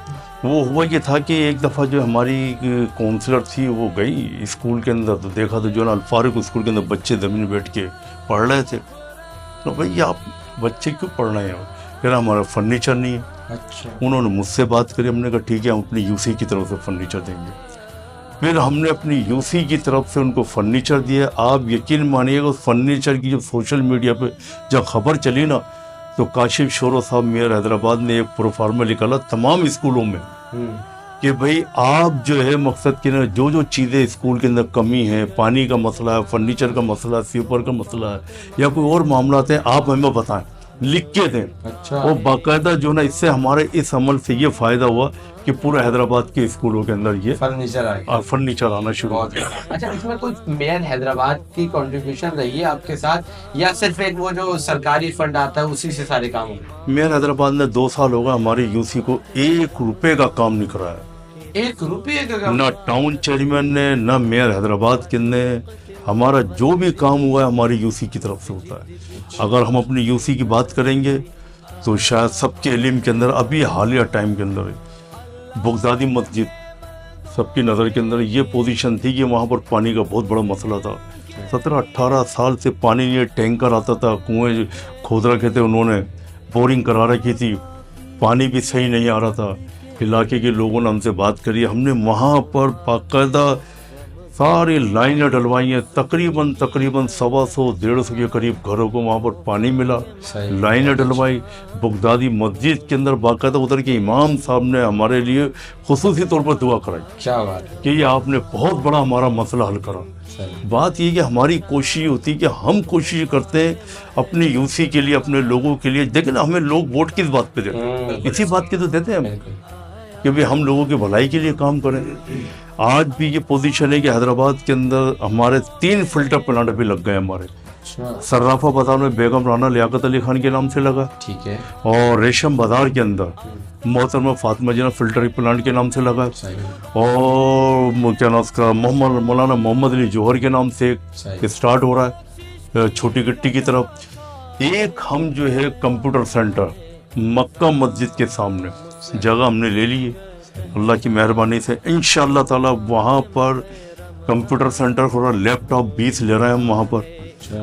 وہ ہوا یہ تھا کہ ایک دفعہ جو ہماری کونسلر تھی وہ گئی اسکول کے اندر, تو دیکھا تو جو ہے نا الفارق اسکول کے اندر بچے زمین میں بیٹھ کے پڑھ رہے تھے. تو بھائی آپ بچے کیوں پڑھ رہے ہیں؟ کہہ رہا ہمارا فرنیچر نہیں ہے. اچھا. انہوں نے مجھ سے بات کری, ہم نے کہا ٹھیک ہے ہم اپنی یو سی کی طرف سے فرنیچر دیں گے. پھر ہم نے اپنی یو سی کی طرف سے ان کو فرنیچر دیا. آپ یقین مانیے گا اس فرنیچر کی جو سوشل میڈیا پہ جب خبر چلی نا, تو کاشف شورو صاحب میئر حیدرآباد نے ایک پروفارما نکالا تمام اسکولوں میں کہ بھئی آپ جو ہے مقصد کہ جو جو چیزیں اسکول کے اندر کمی ہے, پانی کا مسئلہ ہے, فرنیچر کا مسئلہ ہے, سویپر کا مسئلہ ہے, یا کوئی اور معاملات ہیں, آپ ہمیں بتائیں, لکھ کے دیں. اور باقاعدہ جو نا اس سے ہمارے اس عمل سے یہ فائدہ ہوا کہ پورے حیدرآباد کے اسکولوں کے اندر یہ فرنیچر آنا شروع ہو گیا. اچھا, اس میں کچھ میئر حیدرآباد کی کنٹریبیوشن رہی ہے آپ کے ساتھ, یا صرف ایک وہ جو سرکاری فنڈ آتا ہے اسی سے سارے کام ہوئے؟ میئر حیدرآباد نے 2 سال ہوگا ہماری یو سی کو 1 روپے کا کام نہیں کرایا. 1 روپے کا کام؟ نہ ٹاؤن چیئرمین نے, نہ میئر حیدرآباد کے نے. ہمارا جو بھی کام ہوا ہے ہماری یو سی کی طرف سے ہوتا ہے. اگر ہم اپنی یو سی کی بات کریں گے تو شاید سب کے علم کے اندر ابھی حالیہ ٹائم کے اندر بغدادی مسجد سب کی نظر کے اندر یہ پوزیشن تھی کہ وہاں پر پانی کا بہت بڑا مسئلہ تھا. 17-18 سال سے پانی یہ ٹینکر آتا تھا, کنویں کھود رکھے تھے انہوں نے, بورنگ کرا رکھی تھی, پانی بھی صحیح نہیں آ رہا تھا. علاقے کے لوگوں نے ہم سے بات کری, ہم نے وہاں پر باقاعدہ ساری لائنیں ڈلوائی ہیں. تقریباً 150-150 کے قریب گھروں کو وہاں پر پانی ملا, لائنیں ڈلوائی. بغدادی مسجد کے اندر باقاعدہ ادھر کے امام صاحب نے ہمارے لیے خصوصی طور پر دعا کرائی. کیا بات کہ یہ آپ نے بہت بڑا ہمارا مسئلہ حل کرا. بات یہ کہ ہماری کوشش ہوتی کہ ہم کوشش کرتے ہیں اپنی یو سی کے لیے, اپنے لوگوں کے لیے. دیکھیں نا ہمیں لوگ ووٹ کس بات پہ دیتے ہیں؟ اسی بات کی تو دیتے ہیں ہمیں کہ بھئی ہم لوگوں کی بھلائی کے لیے کام کریں. آج بھی یہ پوزیشن ہے کہ حیدرآباد کے اندر ہمارے 3 فلٹر پلانٹ بھی لگ گئے ہمارے. صرافہ بازار میں بیگم رانا لیاقت علی خان کے نام سے لگا, ٹھیک ہے, اور ریشم بازار کے اندر محترمہ فاطمہ جنہ فلٹر پلانٹ کے نام سے لگا, اور کیا نام اس کا مولانا محمد علی جوہر کے نام سے اسٹارٹ ہو رہا ہے چھوٹی گٹی کی طرف. ایک ہم جو ہے کمپیوٹر سینٹر مکہ مسجد کے سامنے جگہ ہم نے لے لی ہے اللہ کی مہربانی سے. انشاءاللہ تعالی وہاں پر کمپیوٹر سینٹر ہو رہا, لیپ ٹاپ 20 لے رہے ہیں ہم وہاں پر,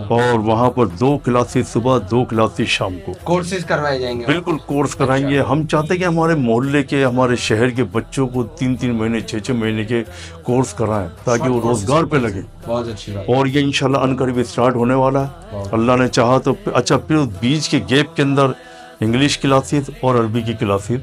اور وہاں پر 2 کلاسز صبح 2 کلاسز شام کو کورسز کروائے جائیں گے. بالکل کورس کرائیں گے. ہم چاہتے ہیں کہ ہمارے محلے کے, ہمارے شہر کے بچوں کو 3-3 مہینے 6-6 مہینے کے کورس کرائیں تاکہ وہ روزگار پہ لگے. بہت اچھی بات. اور یہ انشاءاللہ ان قریب اسٹارٹ ہونے والا ہے اللہ نے چاہا تو. اچھا, پھر اس بیچ کے گیپ کے اندر انگلش کلاسز اور عربی کی کلاسز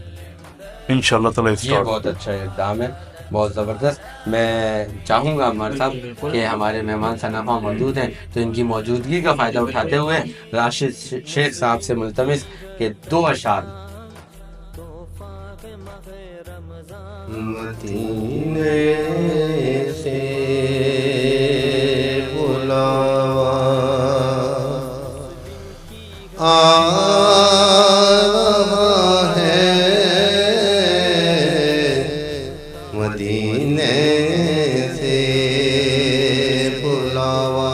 انشاءاللہ تعالی اسٹارٹ. یہ بہت اچھا اقدام ہے, بہت زبردست. میں چاہوں گا عمر صاحب کہ ہمارے مہمان صنفہ موجود ہیں تو ان کی موجودگی کا فائدہ اٹھاتے ہوئے راشد شیخ صاحب سے ملتمس کہ 2 اشعار. مدینے سے بلاوا رہا ہے, مدینے سے بلاوا,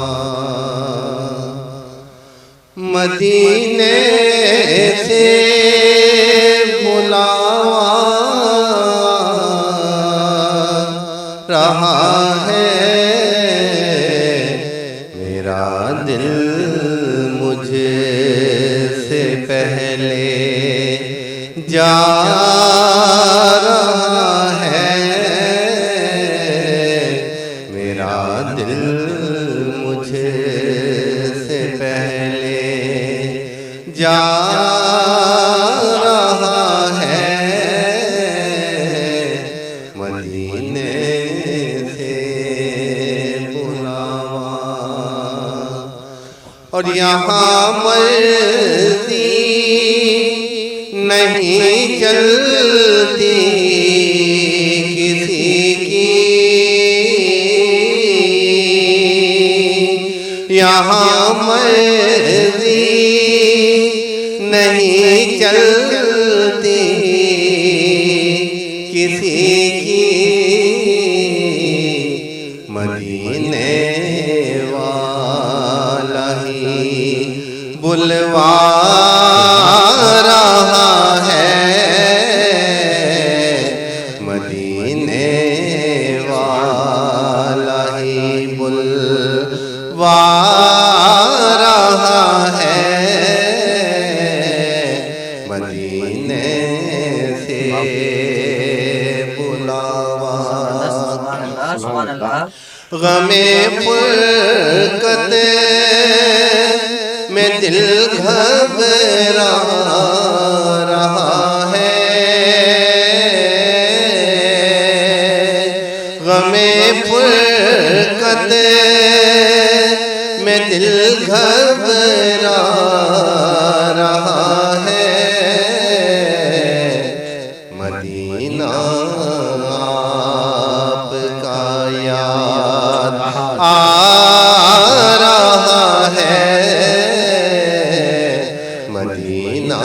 مدینے سے بلاوا رہا ہے. میرا دل مجھے سے پہلے جا رہا ہے. میرا دل مجھے سے پہلے جا رہا ہے. اور یہاں مرضی نہیں چلتی کسی کی، یہاں مرضی نہیں چلتی کسی کی، مدینے والا ہی بلوا رہا ہے، مدینے والا ہی بلوا رہا ہے، مدینے سے بلاوا، سبحان اللہ۔ غم فرقت میں دل گھبرا رہا ہے، غم فرقت میں دل گھبرا رہا ہے، مدینہ آپ کا یاد آ رہا ہے، مدینہ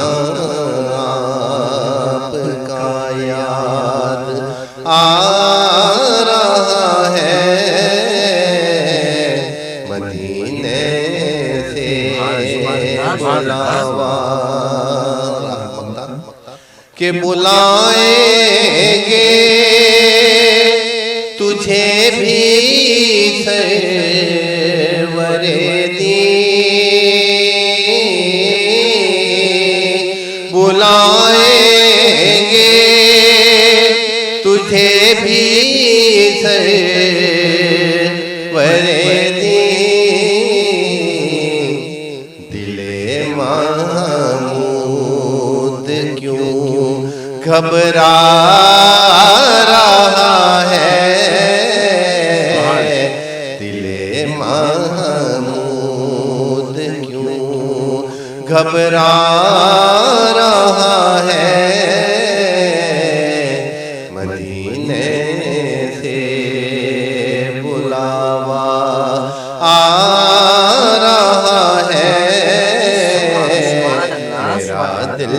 آپ کا یاد آ رہا ہے، مدینے سے بلاوا، کہ بلائیں گے تجھے بھی سرور دین، بلائیں گے تجھے بھی سرور دین، دل محمود کیوں گھبرا رہا ہے، دل محمود کیوں گھبرا رہا ہے، مدینے سے بلاوا آ رہا ہے، میرا دل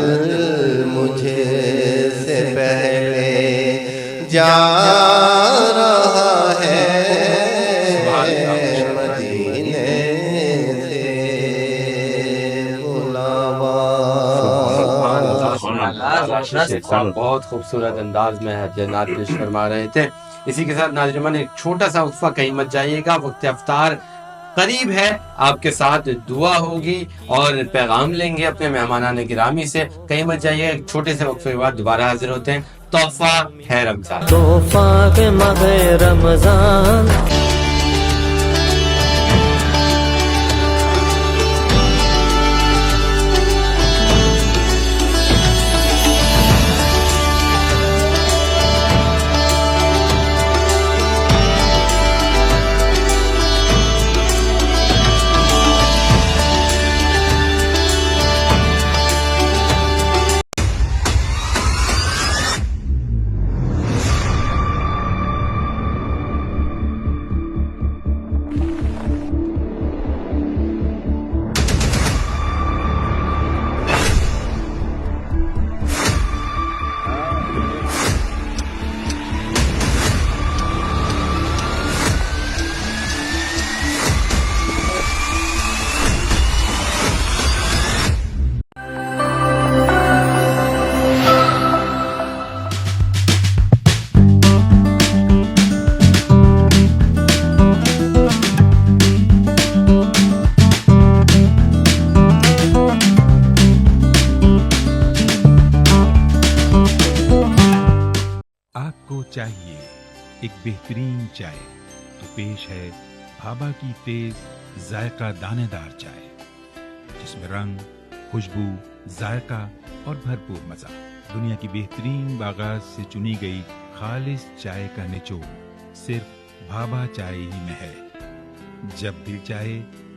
مجھے سے پہلے جا رہا ہے، مدینے سے بلاوا۔ بہت خوبصورت انداز میں ہے جناب پیش فرما رہے تھے۔ اسی کے ساتھ ناظرین ایک چھوٹا سا وقفہ، کہیں مت جائیے گا، وقت افطار قریب ہے، آپ کے ساتھ دعا ہوگی اور پیغام لیں گے اپنے مہمانان گرامی سے، کہیں مت جائیے، ایک چھوٹے سے وقفے کے بعد دوبارہ حاضر ہوتے ہیں۔ تحفہ ہے رمضان، تحفہ ہے ماہ رمضان، چاہیے ایک بہترین چائے تو پیش ہے بھابا کی تیز ذائقہ دانے دار چائے، جس میں رنگ، خوشبو، ذائقہ اور بھرپور مزہ۔ دنیا کی بہترین باغات سے چنی گئی خالص چائے کا نچوڑ صرف بھابا چائے ہی میں ہے۔ جب دل چاہے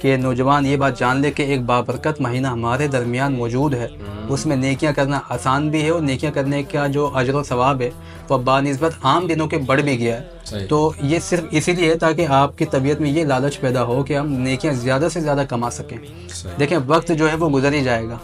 کہ نوجوان یہ بات جان لے کہ ایک بابرکت مہینہ ہمارے درمیان موجود ہے، اس میں نیکیاں کرنا آسان بھی ہے، اور نیکیاں کرنے کا جو اجر و ثواب ہے وہ بانسبت عام دنوں کے بڑھ بھی گیا ہے۔ تو یہ صرف اسی لیے ہے تاکہ آپ کی طبیعت میں یہ لالچ پیدا ہو کہ ہم نیکیاں زیادہ سے زیادہ کما سکیں۔ دیکھیں وقت جو ہے وہ گزر ہی جائے گا،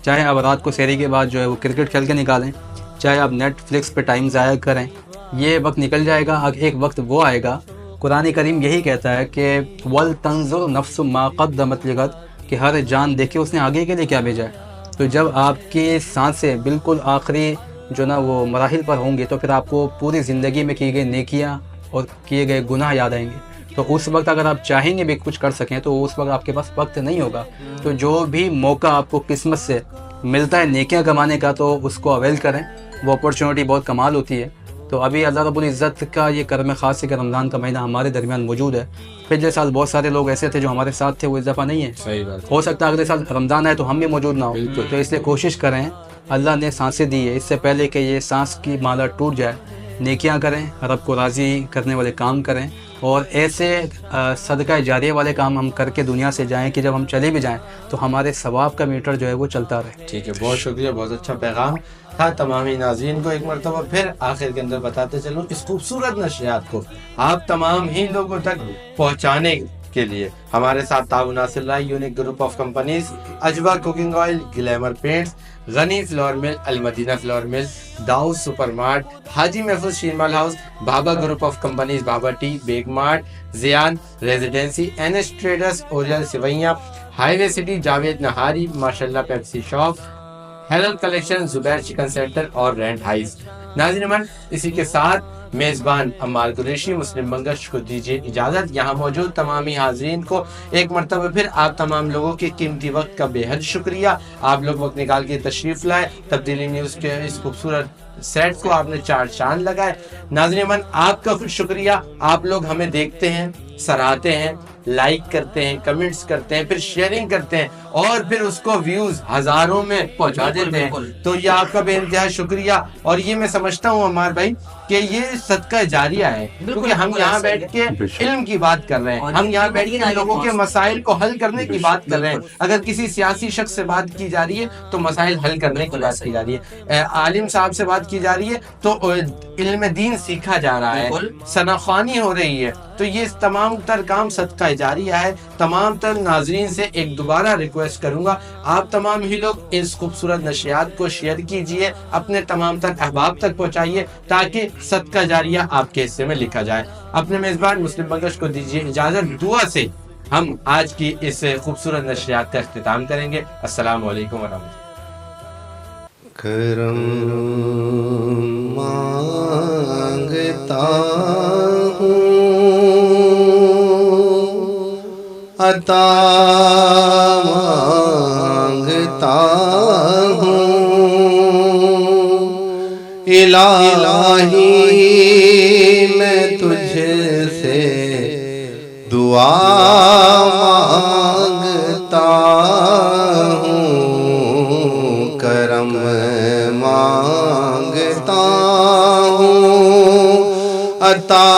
چاہے آپ رات کو سحری کے بعد جو ہے وہ کرکٹ کھیل کے نکالیں، چاہے آپ نیٹ فلکس پہ ٹائم ضائع کریں، یہ وقت نکل جائے گا۔ ایک وقت وہ آئے گا، قرآن کریم یہی کہتا ہے کہ وَلْتَنْظُرْ نَفْسٌ مَا قَدَّمَتْ لِغَدٍ، کہ ہر جان دیکھے اس نے آگے کے لیے کیا بھیجا ہے۔ تو جب آپ کی سانسیں بالکل آخری جو نا وہ مراحل پر ہوں گے تو پھر آپ کو پوری زندگی میں کی گئی نیکیاں اور کیے گئے گناہ یاد آئیں گے۔ تو اس وقت اگر آپ چاہیں گے بھی کچھ کر سکیں تو اس وقت آپ کے پاس وقت نہیں ہوگا۔ تو جو بھی موقع آپ کو قسمت سے ملتا ہے نیکیاں کمانے کا تو اس کو اویل کریں، وہ اپرچونٹی بہت کمال ہوتی ہے۔ تو ابھی اللہ رب العزت کا یہ کرم خاص ہے کہ رمضان کا مہینہ ہمارے درمیان موجود ہے۔ پچھلے سال بہت سارے لوگ ایسے تھے جو ہمارے ساتھ تھے، وہ اس دفعہ نہیں ہے۔ صحیح بات، ہو سکتا ہے اگلے سال رمضان آئے تو ہم بھی موجود نہ ہو، تو اس لیے کوشش کریں، اللہ نے سانسیں دی ہے، اس سے پہلے کہ یہ سانس کی مالا ٹوٹ جائے نیکیاں کریں، رب کو راضی کرنے والے کام کریں، اور ایسے صدقہ جاریہ والے کام ہم کر کے دنیا سے جائیں کہ جب ہم چلے بھی جائیں تو ہمارے ثواب کا میٹر جو ہے وہ چلتا رہے۔ ٹھیک ہے، بہت شکریہ، بہت اچھا پیغام تھا۔ تمامی ناظرین کو ایک مرتبہ پھر آخر کے اندر بتاتے چلوں اس خوبصورت نشریات کو آپ تمام ہی لوگوں تک پہنچانے کے لیے ہمارے ساتھ تعاون حاصل رہا unique group of companies, Ajwa cooking oil, glamour paints, Ghani flour mill, Almadina flour mill, Daud super mart, Haji Mahfooz Sheermal house, Baba group of companies, Baba tea, bag mart, Zayan residency, N S traders, اوریل سوئیاں، highway city, Javed Nihari, ماشاءاللہ پیپسی شاپ، ہیلل کلیکشن، زبیر چکن سینٹر اور رینٹ ہائز۔ ناظرین من اسی کے ساتھ میزبان عمار قریشی مسلم بنگش کو دیجیے اجازت۔ یہاں موجود تمامی حاضرین کو ایک مرتبہ پھر آپ تمام لوگوں کے قیمتی وقت کا بے حد شکریہ۔ آپ لوگ وقت نکال کے تشریف لائے، تبدیلی نیوز کے اس خوبصورت سیٹ کو آپ نے چار چاند لگائے۔ ناظرین من آپ کا شکریہ، آپ لوگ ہمیں دیکھتے ہیں، سراہتے ہیں، لائک کرتے ہیں، کمنٹس کرتے ہیں، پھر شیئرنگ کرتے ہیں اور پھر اس کو ویوز ہزاروں میں پہنچا دیتے ہیں، تو یہ آپ کا بے انتہا شکریہ۔ اور یہ میں سمجھتا ہوں عمار بھائی کہ یہ صدقہ جاریہ ہے، کیونکہ ہم یہاں بیٹھ کے علم کی بات کر رہے ہیں، ہم یہاں بیٹھ کے لوگوں کے مسائل کو حل کرنے کی بات کر رہے ہیں۔ اگر کسی سیاسی شخص سے بات کی جا رہی ہے تو مسائل حل کرنے کی بات کی جا رہی ہے، عالم صاحب سے بات کی جا رہی ہے تو علم دین سیکھا جا رہا ہے، ثناخوانی ہو رہی ہے، تو یہ تمام تر کام صدقہ جاریہ ہے۔ تمام تر ناظرین سے ایک دوبارہ ریکویسٹ کروں گا، آپ تمام ہی لوگ اس خوبصورت نشریات کو شیئر کیجئے، اپنے تمام تر احباب تک پہنچائیے تاکہ صدقہ جاریہ آپ کے حصے میں لکھا جائے۔ اپنے میزبان مسلم بنگش کو دیجیے اجازت، دعا سے ہم آج کی اس خوبصورت نشریات کا اختتام کریں گے۔ السلام علیکم ورحمۃ اللہ۔ کرم مانگتا ہوں، عطا مانگتا ہوں، الہی میں تجھ سے دعا مانگتا ہوں، کرم مانگتا ہوں، عطا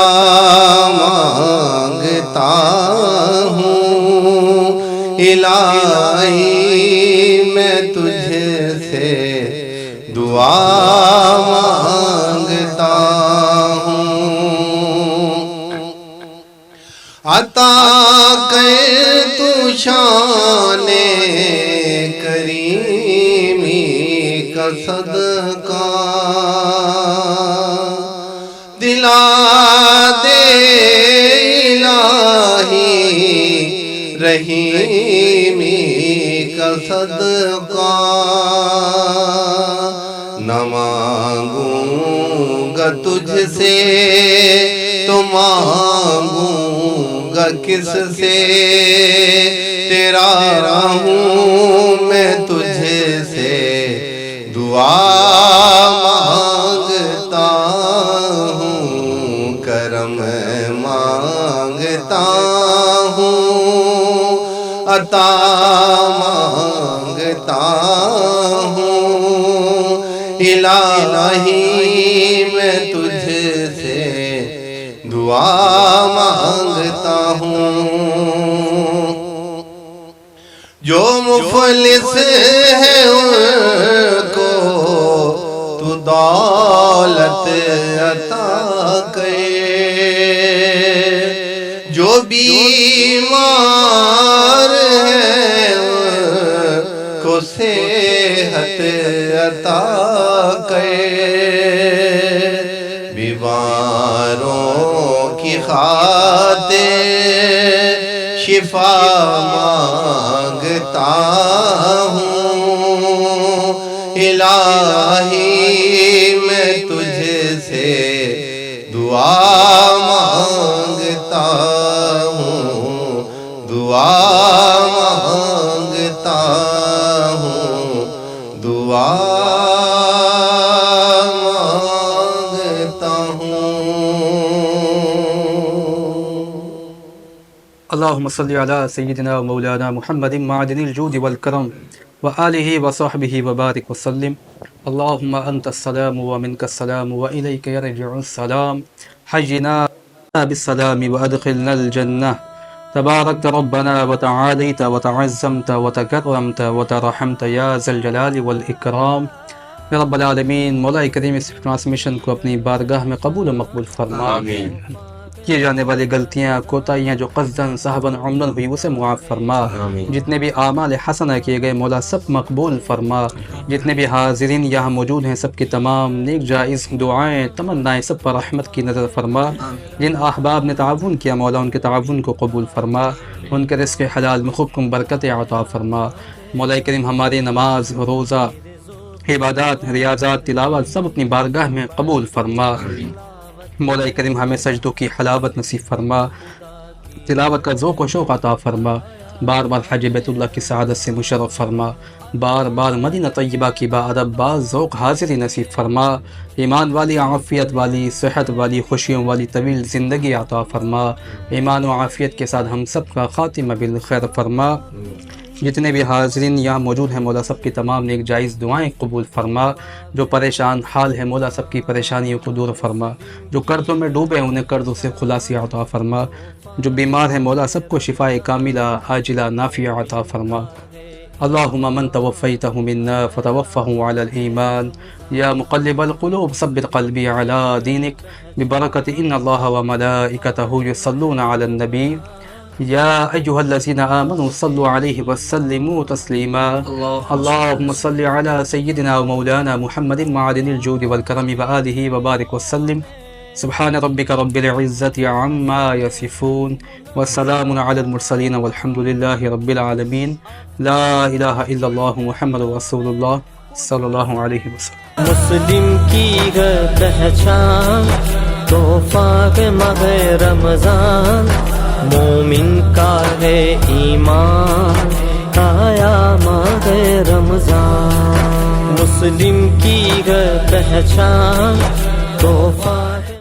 مانگتا ہوں، الہی میں تجھ سے دعا مانگتا ہوں، عطا کر تو شان کریمی کا صدقہ، دلا دے الہی رحیمی کا صدقہ، نہ مانگوں گا تجھ سے تو مانگوں گا کس سے، تیرا ہوں میں تجھ سے دعا مانگتا ہوں، کرم مانگتا ہوں، عطا مانگتا ہوں، الہی میں تجھ سے دعا مانگتا ہوں۔ جو مفلس ہے ان کو تو دولت عطا کرے، جو بیمار ہے ان کو صحت عطا کرے، بیماروں کی خاطر شفا مانگتا ہوں، الہی میں تجھ سے دعا مانگتا ہوں، دعا مانگتا ہوں، دعا مانگتا ہوں۔ اللهم صل على سيدنا ومولانا محمد معدن الجود والكرم وآله وصحبه وبارك وسلم. اللهم أنت السلام ومنك السلام وإليك يرجع السلام. حينا بالسلام وأدخلنا الجنة. تباركت ربنا وتعاليت وتعزمت وتكرمت وترحمت يا ذا الجلال والإكرام. یا رب العالمین، مولا کریم اس ٹرانسمیشن کو اپنی بارگاہ میں قبول و مقبول فرما. آمین. کیے جانے والی غلطیاں کوتاہیاں جو قصداً صحباً عمداً ہوئی اسے معاف فرما. جتنے بھی اعمال حسنہ کیے گئے مولا سب مقبول فرما. جتنے بھی حاضرین یہاں موجود ہیں سب کی تمام نیک جائز دعائیں تمنائیں سب پر رحمت کی نظر فرما. جن احباب نے تعاون کیا مولا ان کے تعاون کو قبول فرما، ان کے رزق حلال میں خوب کم برکت عطا فرما. مولا کریم ہماری نماز، روزہ، عبادات، ریاضات، تلاوت سب اپنی بارگاہ میں قبول فرما. مولا کریم ہمیں سجدوں کی حلاوت نصیب فرما، تلاوت کا ذوق و شوق عطا فرما. بار بار حج بیت اللہ کی سعادت سے مشرف فرما. بار بار مدینہ طیبہ کی باادب باز ذوق حاضری نصیب فرما. ایمان والی، عافیت والی، صحت والی، خوشیوں والی طویل زندگی عطا فرما. ایمان و عافیت کے ساتھ ہم سب کا خاتمہ بالخیر فرما. جتنے بھی حاضرین یہاں موجود ہیں مولا سب کی تمام نیک جائز دعائیں قبول فرما. جو پریشان حال ہے مولا سب کی پریشانیوں کو دور فرما. جو قرضوں میں ڈوبے ہیں انہیں قرضوں سے خلاصی عطا فرما. جو بیمار ہیں مولا سب کو شفائے کاملہ عاجلہ نافعہ عطا فرما. اللہم من توفیتہ منا فتوفہ علی الایمان یا مقلب القلوب ثبت قلبی علی دینک ببرکت ان اللہ وملائکتہ یصلون علی النبی يا أيها الذين آمنوا صلوا عليه وسلموا تسليما. اللهم صل على سيدنا ومولانا محمد معدن الجود والكرم وآله وبارك وسلم. سبحان ربك رب العزة عما يصفون وسلام على المرسلين والحمد لله رب العالمين. لا إله إلا الله محمد رسول الله صلی اللہ علیہ وسلم. مسلم کی ہے پہچان تحفہ ماہ رمضان، مومن کا ہے ایمان آیا ماہ رمضان. مسلم کی ہے پہچان تحفہ